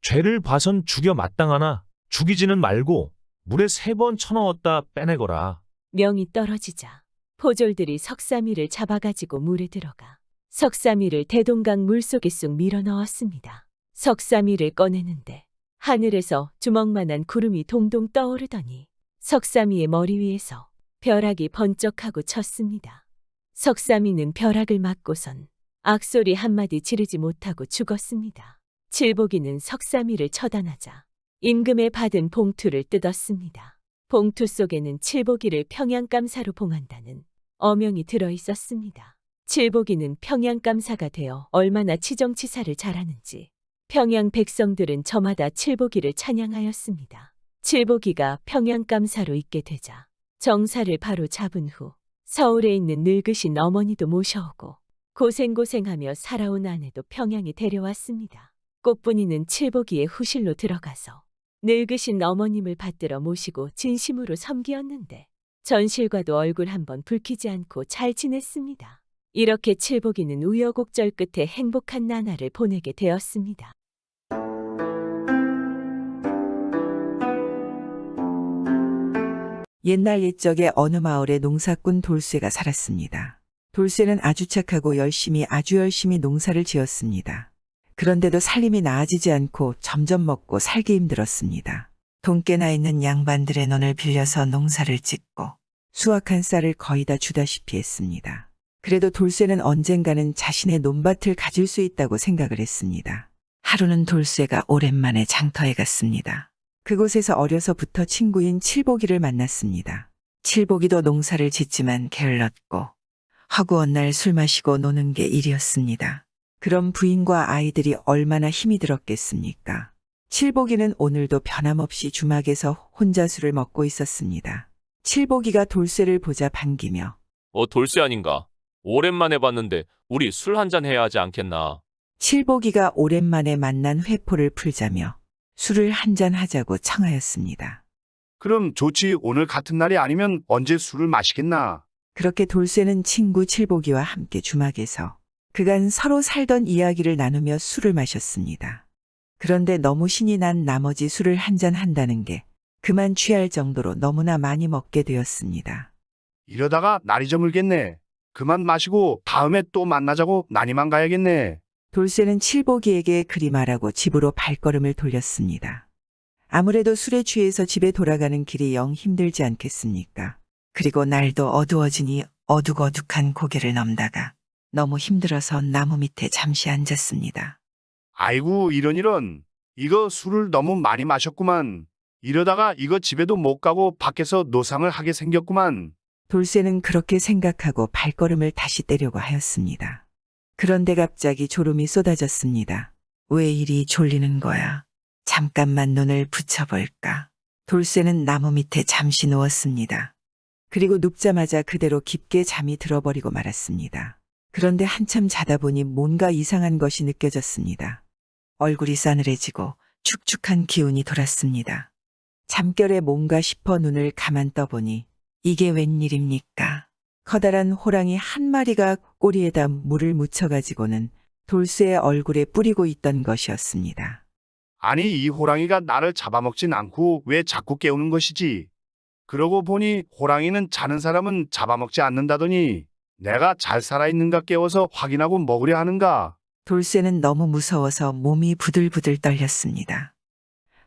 죄를 봐선 죽여 마땅하나 죽이지는 말고 물에 3번 쳐넣었다 빼내거라. 명이 떨어지자 포졸들이 석삼이를 잡아가지고 물에 들어가 석삼이를 대동강 물속에 쑥 밀어 넣었습니다. 석삼이를 꺼내는데 하늘에서 주먹만한 구름이 동동 떠오르더니 석삼이의 머리 위에서 벼락이 번쩍하고 쳤습니다. 석삼이는 벼락을 맞고선 악소리 한마디 지르지 못하고 죽었습니다. 칠복이는 석삼이를 처단하자 임금의 받은 봉투를 뜯었습니다. 봉투 속에는 칠복이를 평양감사로 봉한다는 어명이 들어 있었습니다. 칠복이는 평양감사가 되어 얼마나 치정치사를 잘하는지 평양 백성들은 저마다 칠복이를 찬양하였습니다. 칠복이가 평양감사로 있게 되자 정사를 바로 잡은 후 서울에 있는 늙으신 어머니도 모셔오고 고생고생하며 살아온 아내도 평양에 데려왔습니다. 꽃분이는 칠복이의 후실로 들어가서 늙으신 어머님을 받들어 모시고 진심으로 섬기었는데 전실과도 얼굴 한번 붉히지 않고 잘 지냈습니다. 이렇게 칠복이는 우여곡절 끝에 행복한 나날을 보내게 되었습니다. 옛날 옛적에 어느 마을에 농사꾼 돌쇠가 살았습니다. 돌쇠는 아주 착하고 아주 열심히 농사를 지었습니다. 그런데도 살림이 나아지지 않고 점점 먹고 살기 힘들었습니다. 돈깨나 있는 양반들의 논을 빌려서 농사를 짓고 수확한 쌀을 거의 다 주다시피 했습니다. 그래도 돌쇠는 언젠가는 자신의 논밭을 가질 수 있다고 생각을 했습니다. 하루는 돌쇠가 오랜만에 장터에 갔습니다. 그곳에서 어려서부터 친구인 칠복이를 만났습니다. 칠복이도 농사를 짓지만 게을렀고 허구한 날 술 마시고 노는 게 일이었습니다. 그럼 부인과 아이들이 얼마나 힘이 들었겠습니까? 칠복이는 오늘도 변함없이 주막에서 혼자 술을 먹고 있었습니다. 칠복이가 돌쇠를 보자 반기며 돌쇠 아닌가? 오랜만에 봤는데 우리 술 한잔 해야 하지 않겠나? 칠복이가 오랜만에 만난 회포를 풀자며 술을 한잔 하자고 청하였습니다. 그럼 좋지. 오늘 같은 날이 아니면 언제 술을 마시겠나? 그렇게 돌쇠는 친구 칠복이와 함께 주막에서 그간 서로 살던 이야기를 나누며 술을 마셨습니다. 그런데 너무 신이 난 나머지 술을 한잔 한다는 게 그만 취할 정도로 너무나 많이 먹게 되었습니다. 이러다가 날이 저물겠네. 그만 마시고 다음에 또 만나자고 난이만 가야겠네. 돌쇠는 칠복이에게 그리 말하고 집으로 발걸음을 돌렸습니다. 아무래도 술에 취해서 집에 돌아가는 길이 영 힘들지 않겠습니까? 그리고 날도 어두워지니 어둑어둑한 고개를 넘다가 너무 힘들어서 나무 밑에 잠시 앉았습니다. 아이고 이런. 이거 술을 너무 많이 마셨구만. 이러다가 이거 집에도 못 가고 밖에서 노상을 하게 생겼구만. 돌쇠는 그렇게 생각하고 발걸음을 다시 떼려고 하였습니다. 그런데 갑자기 졸음이 쏟아졌습니다. 왜 이리 졸리는 거야? 잠깐만 눈을 붙여볼까? 돌쇠는 나무 밑에 잠시 누웠습니다. 그리고 눕자마자 그대로 깊게 잠이 들어버리고 말았습니다. 그런데 한참 자다 보니 뭔가 이상한 것이 느껴졌습니다. 얼굴이 싸늘해지고 축축한 기운이 돌았습니다. 잠결에 뭔가 싶어 눈을 가만 떠보니 이게 웬일입니까? 커다란 호랑이 한 마리가 꼬리에다 물을 묻혀가지고는 돌쇠의 얼굴에 뿌리고 있던 것이었습니다. 아니 이 호랑이가 나를 잡아먹진 않고 왜 자꾸 깨우는 것이지? 그러고 보니 호랑이는 자는 사람은 잡아먹지 않는다더니 내가 잘 살아있는가 깨워서 확인하고 먹으려 하는가? 돌쇠는 너무 무서워서 몸이 부들부들 떨렸습니다.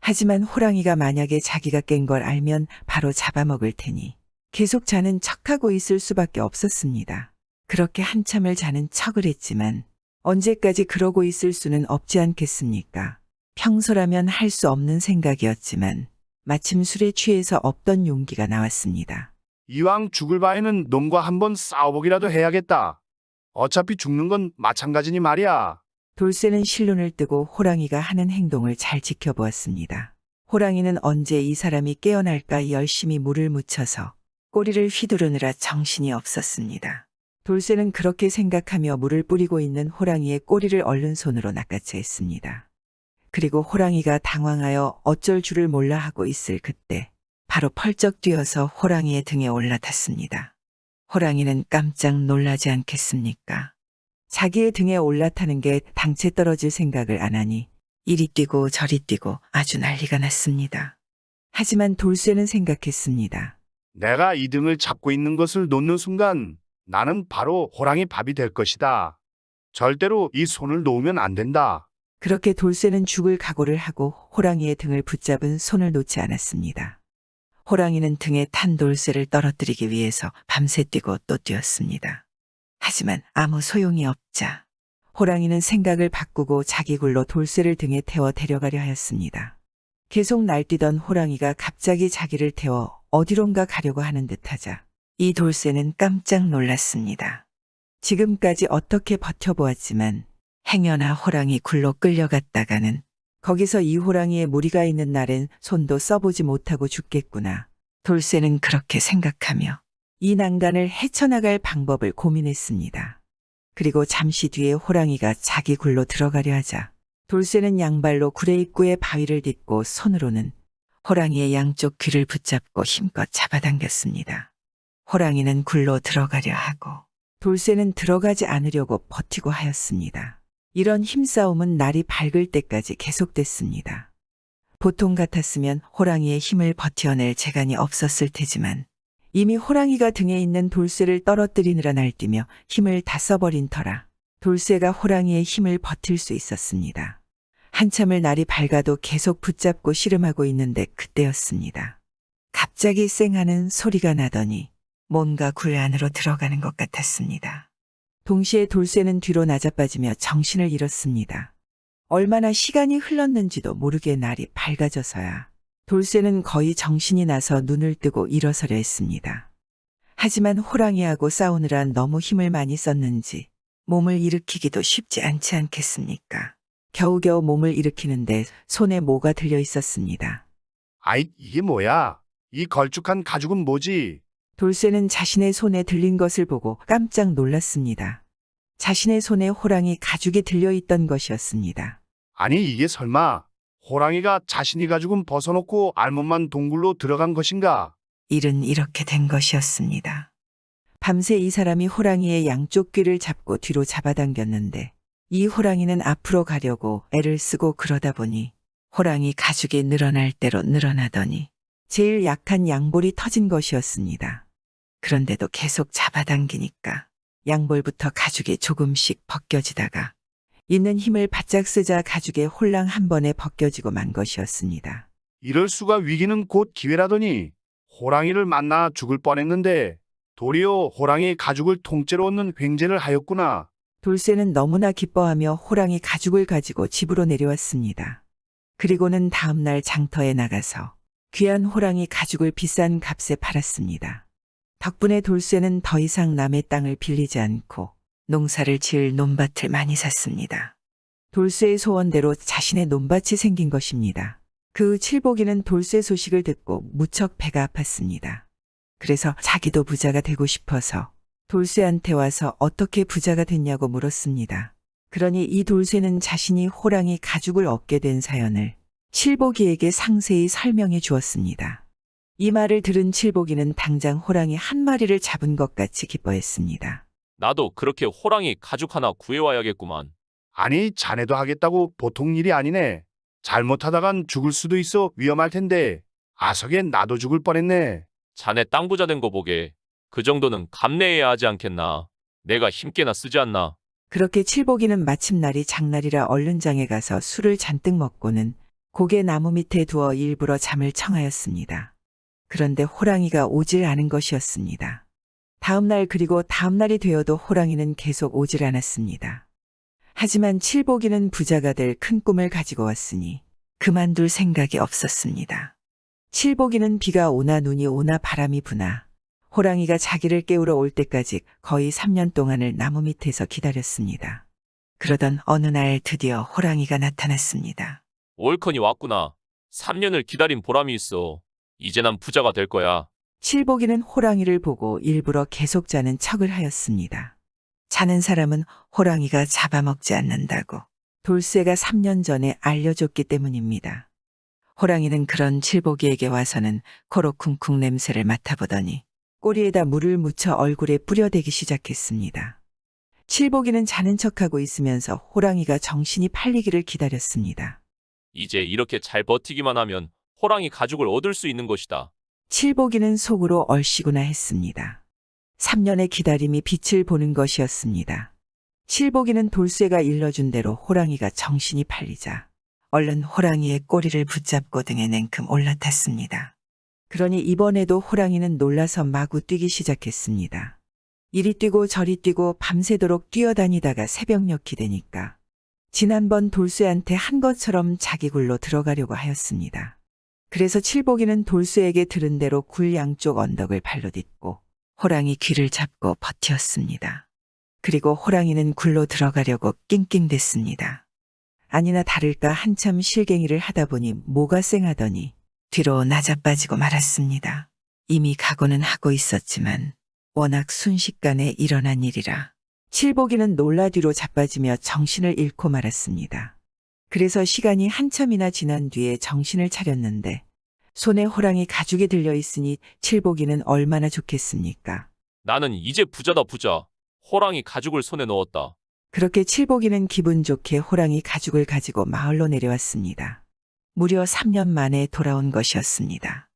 하지만 호랑이가 만약에 자기가 깬 걸 알면 바로 잡아먹을 테니 계속 자는 척하고 있을 수밖에 없었습니다. 그렇게 한참을 자는 척을 했지만 언제까지 그러고 있을 수는 없지 않겠습니까? 평소라면 할 수 없는 생각이었지만 마침 술에 취해서 없던 용기가 나왔습니다. 이왕 죽을 바에는 놈과 한번 싸워보기라도 해야겠다. 어차피 죽는 건 마찬가지니 말이야. 돌쇠는 실눈을 뜨고 호랑이가 하는 행동을 잘 지켜보았습니다. 호랑이는 언제 이 사람이 깨어날까 열심히 물을 묻혀서 꼬리를 휘두르느라 정신이 없었습니다. 돌쇠는 그렇게 생각하며 물을 뿌리고 있는 호랑이의 꼬리를 얼른 손으로 낚아채 했습니다. 그리고 호랑이가 당황하여 어쩔 줄을 몰라 하고 있을 그때 바로 펄쩍 뛰어서 호랑이의 등에 올라탔습니다. 호랑이는 깜짝 놀라지 않겠습니까? 자기의 등에 올라타는 게 당체 떨어질 생각을 안 하니 이리 뛰고 저리 뛰고 아주 난리가 났습니다. 하지만 돌쇠는 생각했습니다. 내가 이 등을 잡고 있는 것을 놓는 순간 나는 바로 호랑이 밥이 될 것이다. 절대로 이 손을 놓으면 안 된다. 그렇게 돌쇠는 죽을 각오를 하고 호랑이의 등을 붙잡은 손을 놓지 않았습니다. 호랑이는 등에 탄 돌쇠를 떨어뜨리기 위해서 밤새 뛰고 또 뛰었습니다. 하지만 아무 소용이 없자 호랑이는 생각을 바꾸고 자기 굴로 돌쇠를 등에 태워 데려가려 하였습니다. 계속 날뛰던 호랑이가 갑자기 자기를 태워 어디론가 가려고 하는 듯하자 이 돌쇠는 깜짝 놀랐습니다. 지금까지 어떻게 버텨보았지만 행여나 호랑이 굴로 끌려갔다가는 거기서 이 호랑이의 무리가 있는 날엔 손도 써보지 못하고 죽겠구나. 돌쇠는 그렇게 생각하며 이 난간을 헤쳐나갈 방법을 고민했습니다. 그리고 잠시 뒤에 호랑이가 자기 굴로 들어가려 하자 돌쇠는 양발로 굴의 입구에 바위를 딛고 손으로는 호랑이의 양쪽 귀를 붙잡고 힘껏 잡아당겼습니다. 호랑이는 굴로 들어가려 하고 돌쇠는 들어가지 않으려고 버티고 하였습니다. 이런 힘싸움은 날이 밝을 때까지 계속됐습니다. 보통 같았으면 호랑이의 힘을 버텨낼 재간이 없었을 테지만 이미 호랑이가 등에 있는 돌쇠를 떨어뜨리느라 날뛰며 힘을 다 써버린 터라 돌쇠가 호랑이의 힘을 버틸 수 있었습니다. 한참을 날이 밝아도 계속 붙잡고 씨름하고 있는데 그때였습니다. 갑자기 쌩하는 소리가 나더니 뭔가 굴 안으로 들어가는 것 같았습니다. 동시에 돌쇠는 뒤로 나자빠지며 정신을 잃었습니다. 얼마나 시간이 흘렀는지도 모르게 날이 밝아져서야 돌쇠는 거의 정신이 나서 눈을 뜨고 일어서려 했습니다. 하지만 호랑이하고 싸우느라 너무 힘을 많이 썼는지 몸을 일으키기도 쉽지 않지 않겠습니까? 겨우겨우 몸을 일으키는데 손에 뭐가 들려 있었습니다. 아이, 이게 뭐야? 이 걸쭉한 가죽은 뭐지? 돌쇠는 자신의 손에 들린 것을 보고 깜짝 놀랐습니다. 자신의 손에 호랑이 가죽이 들려있던 것이었습니다. 아니, 이게 설마 호랑이가 자신이 가죽은 벗어놓고 알몸만 동굴로 들어간 것인가? 일은 이렇게 된 것이었습니다. 밤새 이 사람이 호랑이의 양쪽 귀를 잡고 뒤로 잡아당겼는데 이 호랑이는 앞으로 가려고 애를 쓰고 그러다 보니 호랑이 가죽이 늘어날 대로 늘어나더니 제일 약한 양볼이 터진 것이었습니다. 그런데도 계속 잡아당기니까 양볼부터 가죽이 조금씩 벗겨지다가 있는 힘을 바짝 쓰자 가죽에 홀랑 한 번에 벗겨지고 만 것이었습니다. 이럴 수가, 위기는 곧 기회라더니 호랑이를 만나 죽을 뻔했는데 도리어 호랑이 가죽을 통째로 얻는 횡재를 하였구나. 돌쇠는 너무나 기뻐하며 호랑이 가죽을 가지고 집으로 내려왔습니다. 그리고는 다음날 장터에 나가서 귀한 호랑이 가죽을 비싼 값에 팔았습니다. 덕분에 돌쇠는 더 이상 남의 땅을 빌리지 않고 농사를 지을 논밭을 많이 샀습니다. 돌쇠의 소원대로 자신의 논밭이 생긴 것입니다. 그 칠복이는 돌쇠 소식을 듣고 무척 배가 아팠습니다. 그래서 자기도 부자가 되고 싶어서 돌쇠한테 와서 어떻게 부자가 됐냐고 물었습니다. 그러니 이 돌쇠는 자신이 호랑이 가죽을 얻게 된 사연을 칠복이에게 상세히 설명해 주었습니다. 이 말을 들은 칠복이는 당장 호랑이 한 마리를 잡은 것 같이 기뻐했습니다. 나도 그렇게 호랑이 가죽 하나 구해와야겠구만. 아니, 자네도 하겠다고 보통 일이 아니네. 잘못하다간 죽을 수도 있어 위험할 텐데. 아석에 나도 죽을 뻔했네. 자네 땅 부자 된 거 보게. 그 정도는 감내해야 하지 않겠나. 내가 힘께나 쓰지 않나. 그렇게 칠복이는 마침 날이 장날이라 얼른 장에 가서 술을 잔뜩 먹고는 고개 나무 밑에 두어 일부러 잠을 청하였습니다. 그런데 호랑이가 오질 않은 것이었습니다. 다음날 그리고 다음날이 되어도 호랑이는 계속 오질 않았습니다. 하지만 칠복이는 부자가 될 큰 꿈을 가지고 왔으니 그만둘 생각이 없었습니다. 칠복이는 비가 오나 눈이 오나 바람이 부나 호랑이가 자기를 깨우러 올 때까지 거의 3년 동안을 나무 밑에서 기다렸습니다. 그러던 어느 날 드디어 호랑이가 나타났습니다. 올컨이 왔구나. 3년을 기다린 보람이 있어. 이제 난 부자가 될 거야. 칠복이는 호랑이를 보고 일부러 계속 자는 척을 하였습니다. 자는 사람은 호랑이가 잡아먹지 않는다고 돌쇠가 3년 전에 알려줬기 때문입니다. 호랑이는 그런 칠복이에게 와서는 코로 쿵쿵 냄새를 맡아보더니 꼬리에다 물을 묻혀 얼굴에 뿌려대기 시작했습니다. 칠복이는 자는 척하고 있으면서 호랑이가 정신이 팔리기를 기다렸습니다. 이제 이렇게 잘 버티기만 하면 호랑이 가죽을 얻을 수 있는 것이다. 칠복이는 속으로 얼씨구나 했습니다. 3년의 기다림이 빛을 보는 것이었습니다. 칠복이는 돌쇠가 일러준 대로 호랑이가 정신이 팔리자 얼른 호랑이의 꼬리를 붙잡고 등에 냉큼 올라탔습니다. 그러니 이번에도 호랑이는 놀라서 마구 뛰기 시작했습니다. 이리 뛰고 저리 뛰고 밤새도록 뛰어다니다가 새벽녘이 되니까 지난번 돌쇠한테 한 것처럼 자기 굴로 들어가려고 하였습니다. 그래서 칠복이는 돌쇠에게 들은 대로 굴 양쪽 언덕을 발로 딛고 호랑이 귀를 잡고 버티었습니다. 그리고 호랑이는 굴로 들어가려고 낑낑댔습니다. 아니나 다를까 한참 실갱이를 하다 보니 모가 쌩하더니 뒤로 나자빠지고 말았습니다. 이미 각오는 하고 있었지만 워낙 순식간에 일어난 일이라 칠복이는 놀라 뒤로 자빠지며 정신을 잃고 말았습니다. 그래서 시간이 한참이나 지난 뒤에 정신을 차렸는데 손에 호랑이 가죽이 들려 있으니 칠복이는 얼마나 좋겠습니까? 나는 이제 부자다 부자. 호랑이 가죽을 손에 넣었다. 그렇게 칠복이는 기분 좋게 호랑이 가죽을 가지고 마을로 내려왔습니다. 무려 3년 만에 돌아온 것이었습니다.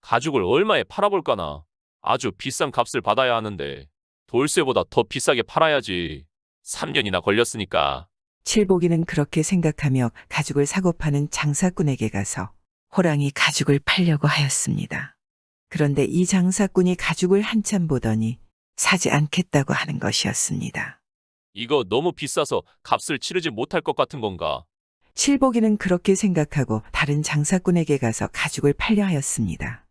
가죽을 얼마에 팔아볼까나. 아주 비싼 값을 받아야 하는데 돌쇠보다 더 비싸게 팔아야지. 3년이나 걸렸으니까. 칠복이는 그렇게 생각하며 가죽을 사고 파는 장사꾼에게 가서 호랑이 가죽을 팔려고 하였습니다. 그런데 이 장사꾼이 가죽을 한참 보더니 사지 않겠다고 하는 것이었습니다. 이거 너무 비싸서 값을 치르지 못할 것 같은 건가? 칠복이는 그렇게 생각하고 다른 장사꾼에게 가서 가죽을 팔려 하였습니다.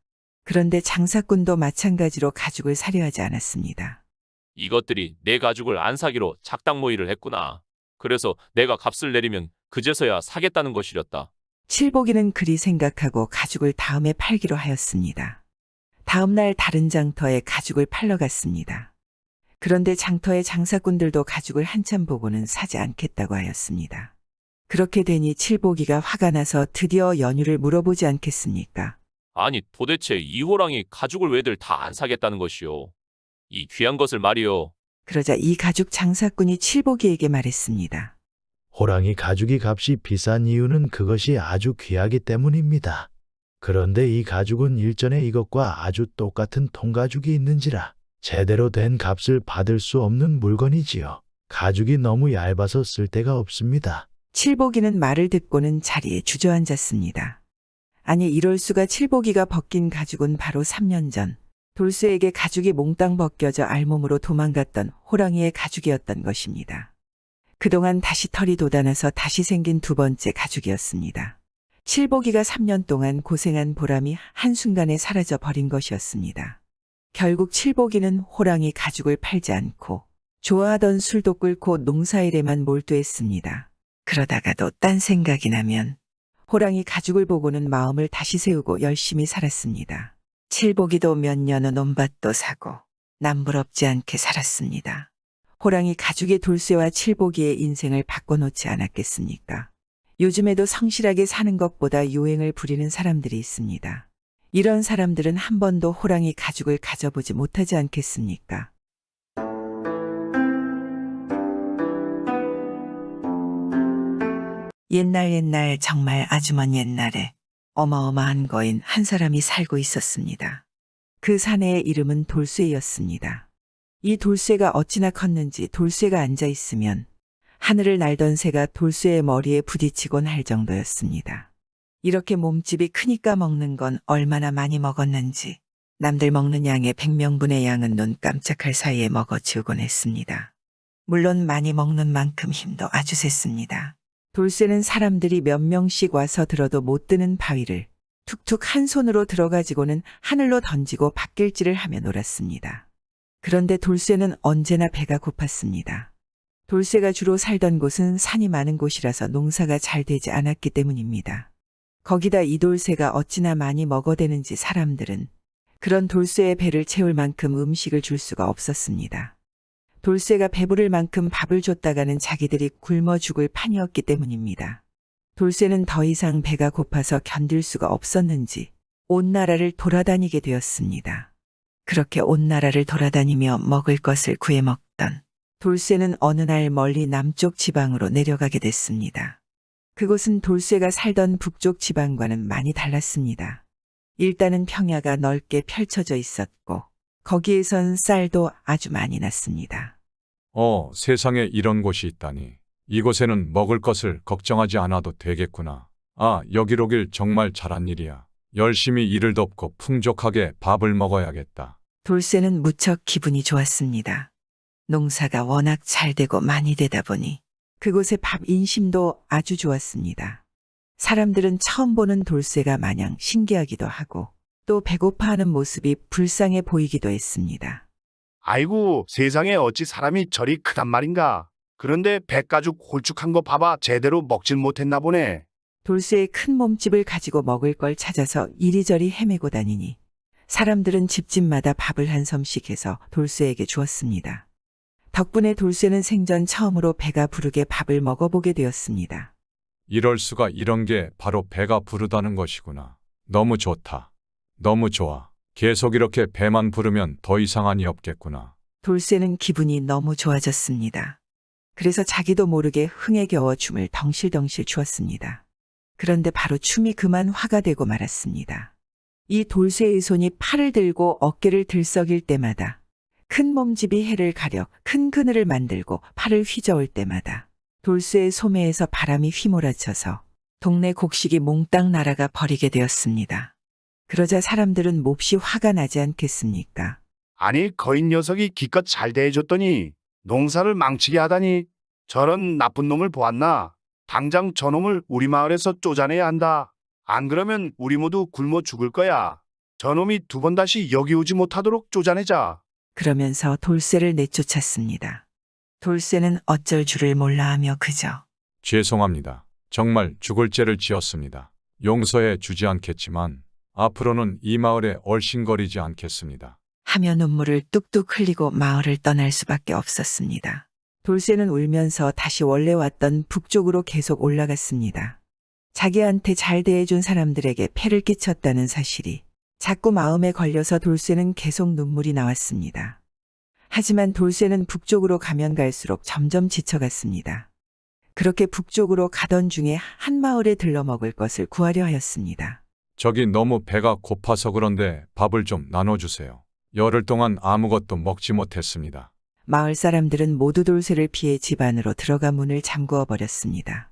그런데 장사꾼도 마찬가지로 가죽을 사려 하지 않았습니다. 이것들이 내 가죽을 안 사기로 작당 모의를 했구나. 그래서 내가 값을 내리면 그제서야 사겠다는 것이렸다. 칠복이는 그리 생각하고 가죽을 다음에 팔기로 하였습니다. 다음 날 다른 장터에 가죽을 팔러 갔습니다. 그런데 장터의 장사꾼들도 가죽을 한참 보고는 사지 않겠다고 하였습니다. 그렇게 되니 칠복이가 화가 나서 드디어 연유를 물어보지 않겠습니까? 아니 도대체 이 호랑이 가죽을 왜들 다 안 사겠다는 것이오. 이 귀한 것을 말이오. 그러자 이 가죽 장사꾼이 칠복이에게 말했습니다. 호랑이 가죽이 값이 비싼 이유는 그것이 아주 귀하기 때문입니다. 그런데 이 가죽은 일전에 이것과 아주 똑같은 통가죽이 있는지라 제대로 된 값을 받을 수 없는 물건이지요. 가죽이 너무 얇아서 쓸 데가 없습니다. 칠복이는 말을 듣고는 자리에 주저앉았습니다. 아니 이럴 수가. 칠복이가 벗긴 가죽은 바로 3년 전 돌쇠에게 가죽이 몽땅 벗겨져 알몸으로 도망갔던 호랑이의 가죽이었던 것입니다. 그동안 다시 털이 돋아나서 다시 생긴 두 번째 가죽이었습니다. 칠복이가 3년 동안 고생한 보람이 한순간에 사라져 버린 것이었습니다. 결국 칠복이는 호랑이 가죽을 팔지 않고 좋아하던 술도 끓고 농사일에만 몰두했습니다. 그러다가도 딴 생각이 나면 호랑이 가죽을 보고는 마음을 다시 세우고 열심히 살았습니다. 칠복이도 몇 년은 논밭도 사고 남부럽지 않게 살았습니다. 호랑이 가죽의 돌쇠와 칠복이의 인생을 바꿔놓지 않았겠습니까? 요즘에도 성실하게 사는 것보다 요행을 부리는 사람들이 있습니다. 이런 사람들은 한 번도 호랑이 가죽을 가져보지 못하지 않겠습니까? 옛날 정말 아주 먼 옛날에 어마어마한 거인 한 사람이 살고 있었습니다. 그 사내의 이름은 돌쇠였습니다. 이 돌쇠가 어찌나 컸는지 돌쇠가 앉아 있으면 하늘을 날던 새가 돌쇠의 머리에 부딪히곤 할 정도였습니다. 이렇게 몸집이 크니까 먹는 건 얼마나 많이 먹었는지 남들 먹는 양의 100명분의 양은 눈 깜짝할 사이에 먹어치우곤 했습니다. 물론 많이 먹는 만큼 힘도 아주 셌습니다. 돌쇠는 사람들이 몇 명씩 와서 들어도 못 드는 바위를 툭툭 한 손으로 들어가지고는 하늘로 던지고 밭길질을 하며 놀았습니다. 그런데 돌쇠는 언제나 배가 고팠습니다. 돌쇠가 주로 살던 곳은 산이 많은 곳이라서 농사가 잘 되지 않았기 때문입니다. 거기다 이 돌쇠가 어찌나 많이 먹어대는지 사람들은 그런 돌쇠의 배를 채울 만큼 음식을 줄 수가 없었습니다. 돌쇠가 배부를 만큼 밥을 줬다가는 자기들이 굶어 죽을 판이었기 때문입니다. 돌쇠는 더 이상 배가 고파서 견딜 수가 없었는지 온 나라를 돌아다니게 되었습니다. 그렇게 온 나라를 돌아다니며 먹을 것을 구해 먹던 돌쇠는 어느 날 멀리 남쪽 지방으로 내려가게 됐습니다. 그곳은 돌쇠가 살던 북쪽 지방과는 많이 달랐습니다. 일단은 평야가 넓게 펼쳐져 있었고 거기에선 쌀도 아주 많이 났습니다. 세상에 이런 곳이 있다니. 이곳에는 먹을 것을 걱정하지 않아도 되겠구나. 아, 여기로 오길 정말 잘한 일이야. 열심히 일을 돕고 풍족하게 밥을 먹어야겠다. 돌쇠는 무척 기분이 좋았습니다. 농사가 워낙 잘 되고 많이 되다 보니 그곳의 밥 인심도 아주 좋았습니다. 사람들은 처음 보는 돌쇠가 마냥 신기하기도 하고 또 배고파하는 모습이 불쌍해 보이기도 했습니다. 아이고, 세상에 어찌 사람이 저리 크단 말인가. 그런데 백가죽 홀쭉한 거 봐봐. 제대로 먹질 못했나 보네. 돌쇠의 큰 몸집을 가지고 먹을 걸 찾아서 이리저리 헤매고 다니니 사람들은 집집마다 밥을 한 섬씩 해서 돌쇠에게 주었습니다. 덕분에 돌쇠는 생전 처음으로 배가 부르게 밥을 먹어보게 되었습니다. 이럴 수가. 이런 게 바로 배가 부르다는 것이구나. 너무 좋다. 너무 좋아. 계속 이렇게 배만 부르면 더 이상한이 없겠구나. 돌쇠는 기분이 너무 좋아졌습니다. 그래서 자기도 모르게 흥에 겨워 춤을 덩실덩실 추었습니다. 그런데 바로 춤이 그만 화가 되고 말았습니다. 이 돌쇠의 손이 팔을 들고 어깨를 들썩일 때마다 큰 몸집이 해를 가려 큰 그늘을 만들고 팔을 휘저을 때마다 돌쇠의 소매에서 바람이 휘몰아쳐서 동네 곡식이 몽땅 날아가 버리게 되었습니다. 그러자 사람들은 몹시 화가 나지 않겠습니까? 아니, 거인 녀석이 기껏 잘 대해줬더니 농사를 망치게 하다니. 저런 나쁜 놈을 보았나? 당장 저놈을 우리 마을에서 쫓아내야 한다. 안 그러면 우리 모두 굶어 죽을 거야. 저놈이 두 번 다시 여기 오지 못하도록 쫓아내자. 그러면서 돌쇠를 내쫓았습니다. 돌쇠는 어쩔 줄을 몰라 하며 그저 죄송합니다. 정말 죽을 죄를 지었습니다. 용서해 주지 않겠지만 앞으로는 이 마을에 얼씬거리지 않겠습니다. 하며 눈물을 뚝뚝 흘리고 마을을 떠날 수밖에 없었습니다. 돌쇠는 울면서 다시 원래 왔던 북쪽으로 계속 올라갔습니다. 자기한테 잘 대해준 사람들에게 폐를 끼쳤다는 사실이 자꾸 마음에 걸려서 돌쇠는 계속 눈물이 나왔습니다. 하지만 돌쇠는 북쪽으로 가면 갈수록 점점 지쳐갔습니다. 그렇게 북쪽으로 가던 중에 한 마을에 들러 먹을 것을 구하려 하였습니다. 저기 너무 배가 고파서 그런데 밥을 좀 나눠주세요. 열흘 동안 아무것도 먹지 못했습니다. 마을 사람들은 모두 돌쇠를 피해 집 안으로 들어가 문을 잠그어 버렸습니다.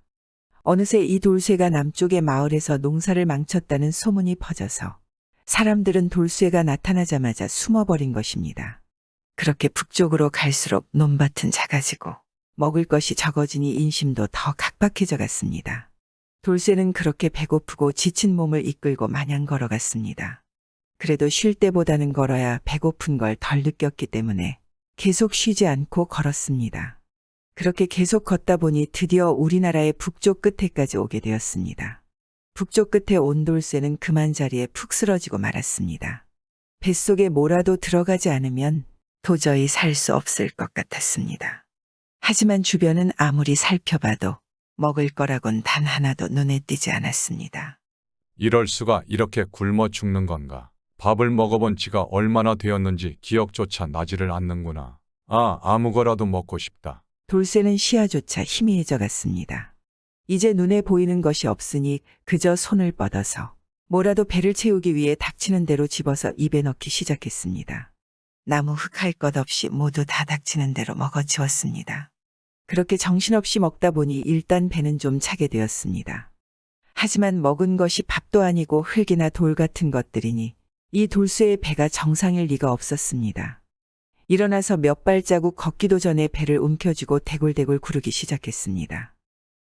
어느새 이 돌쇠가 남쪽의 마을에서 농사를 망쳤다는 소문이 퍼져서 사람들은 돌쇠가 나타나자마자 숨어버린 것입니다. 그렇게 북쪽으로 갈수록 논밭은 작아지고 먹을 것이 적어지니 인심도 더 각박해져 갔습니다. 돌쇠는 그렇게 배고프고 지친 몸을 이끌고 마냥 걸어갔습니다. 그래도 쉴 때보다는 걸어야 배고픈 걸 덜 느꼈기 때문에 계속 쉬지 않고 걸었습니다. 그렇게 계속 걷다 보니 드디어 우리나라의 북쪽 끝에까지 오게 되었습니다. 북쪽 끝에 온 돌쇠는 그만 자리에 푹 쓰러지고 말았습니다. 뱃속에 뭐라도 들어가지 않으면 도저히 살 수 없을 것 같았습니다. 하지만 주변은 아무리 살펴봐도 먹을 거라곤 단 하나도 눈에 띄지 않았습니다. 이럴 수가. 이렇게 굶어 죽는 건가. 밥을 먹어본 지가 얼마나 되었는지 기억조차 나지를 않는구나. 아무거라도 먹고 싶다. 돌쇠는 시야조차 희미해져 갔습니다. 이제 눈에 보이는 것이 없으니 그저 손을 뻗어서 뭐라도 배를 채우기 위해 닥치는 대로 집어서 입에 넣기 시작했습니다. 나무 흙 할 것 없이 모두 다 닥치는 대로 먹어치웠습니다. 그렇게 정신없이 먹다 보니 일단 배는 좀 차게 되었습니다. 하지만 먹은 것이 밥도 아니고 흙이나 돌 같은 것들이니 이 돌쇠의 배가 정상일 리가 없었습니다. 일어나서 몇 발자국 걷기도 전에 배를 움켜쥐고 대굴대굴 구르기 시작했습니다.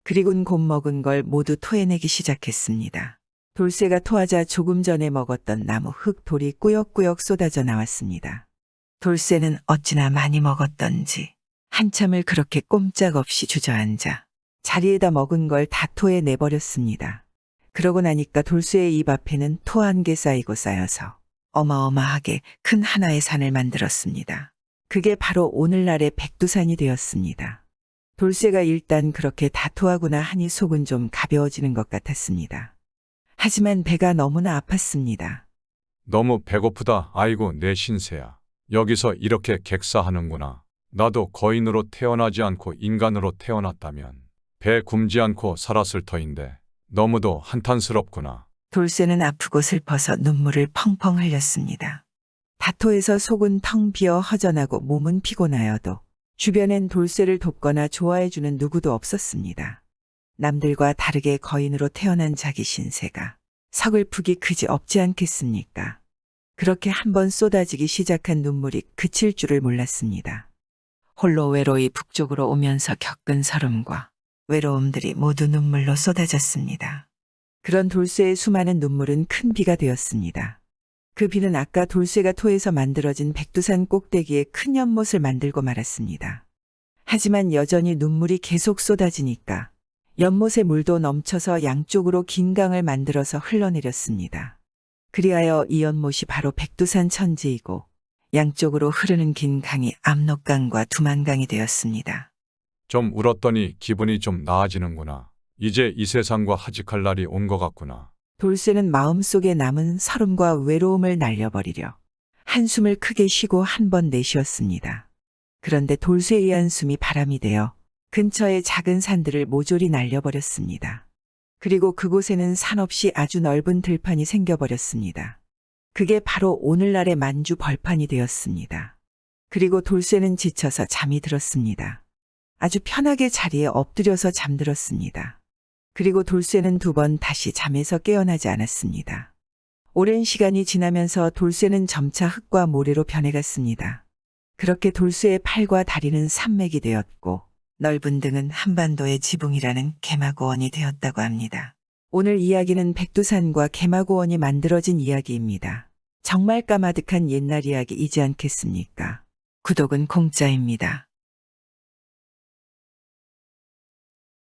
그리곤 곧 먹은 걸 모두 토해내기 시작했습니다. 돌쇠가 토하자 조금 전에 먹었던 나무 흙 돌이 꾸역꾸역 쏟아져 나왔습니다. 돌쇠는 어찌나 많이 먹었던지 한참을 그렇게 꼼짝없이 주저앉아 자리에다 먹은 걸 다 토해내버렸습니다. 그러고 나니까 돌쇠의 입 앞에는 토 한 개 쌓이고 쌓여서 어마어마하게 큰 하나의 산을 만들었습니다. 그게 바로 오늘날의 백두산이 되었습니다. 돌쇠가 일단 그렇게 다 토하구나 하니 속은 좀 가벼워지는 것 같았습니다. 하지만 배가 너무나 아팠습니다. 너무 배고프다. 아이고 내 신세야. 여기서 이렇게 객사하는구나. 나도 거인으로 태어나지 않고 인간으로 태어났다면 배 굶지 않고 살았을 터인데 너무도 한탄스럽구나. 돌쇠는 아프고 슬퍼서 눈물을 펑펑 흘렸습니다. 다토에서 속은 텅 비어 허전하고 몸은 피곤하여도 주변엔 돌쇠를 돕거나 좋아해주는 누구도 없었습니다. 남들과 다르게 거인으로 태어난 자기 신세가 서글프기 그지 없지 않겠습니까? 그렇게 한번 쏟아지기 시작한 눈물이 그칠 줄을 몰랐습니다. 홀로 외로이 북쪽으로 오면서 겪은 서름과 외로움들이 모두 눈물로 쏟아졌습니다. 그런 돌쇠의 수많은 눈물은 큰 비가 되었습니다. 그 비는 아까 돌쇠가 토에서 만들어진 백두산 꼭대기에 큰 연못을 만들고 말았습니다. 하지만 여전히 눈물이 계속 쏟아지니까 연못의 물도 넘쳐서 양쪽으로 긴 강을 만들어서 흘러내렸습니다. 그리하여 이 연못이 바로 백두산 천지이고 양쪽으로 흐르는 긴 강이 압록강과 두만강이 되었습니다. 좀 울었더니 기분이 좀 나아지는구나. 이제 이 세상과 하직할 날이 온 것 같구나. 돌쇠는 마음속에 남은 서름과 외로움을 날려버리려 한숨을 크게 쉬고 한 번 내쉬었습니다. 그런데 돌쇠의 한숨이 바람이 되어 근처의 작은 산들을 모조리 날려버렸습니다. 그리고 그곳에는 산없이 아주 넓은 들판이 생겨버렸습니다. 그게 바로 오늘날의 만주 벌판이 되었습니다. 그리고 돌쇠는 지쳐서 잠이 들었습니다. 아주 편하게 자리에 엎드려서 잠들었습니다. 그리고 돌쇠는 2번 다시 잠에서 깨어나지 않았습니다. 오랜 시간이 지나면서 돌쇠는 점차 흙과 모래로 변해갔습니다. 그렇게 돌쇠의 팔과 다리는 산맥이 되었고 넓은 등은 한반도의 지붕이라는 개마고원이 되었다고 합니다. 오늘 이야기는 백두산과 개마고원이 만들어진 이야기입니다. 정말 까마득한 옛날 이야기이지 않겠습니까? 구독은 공짜입니다.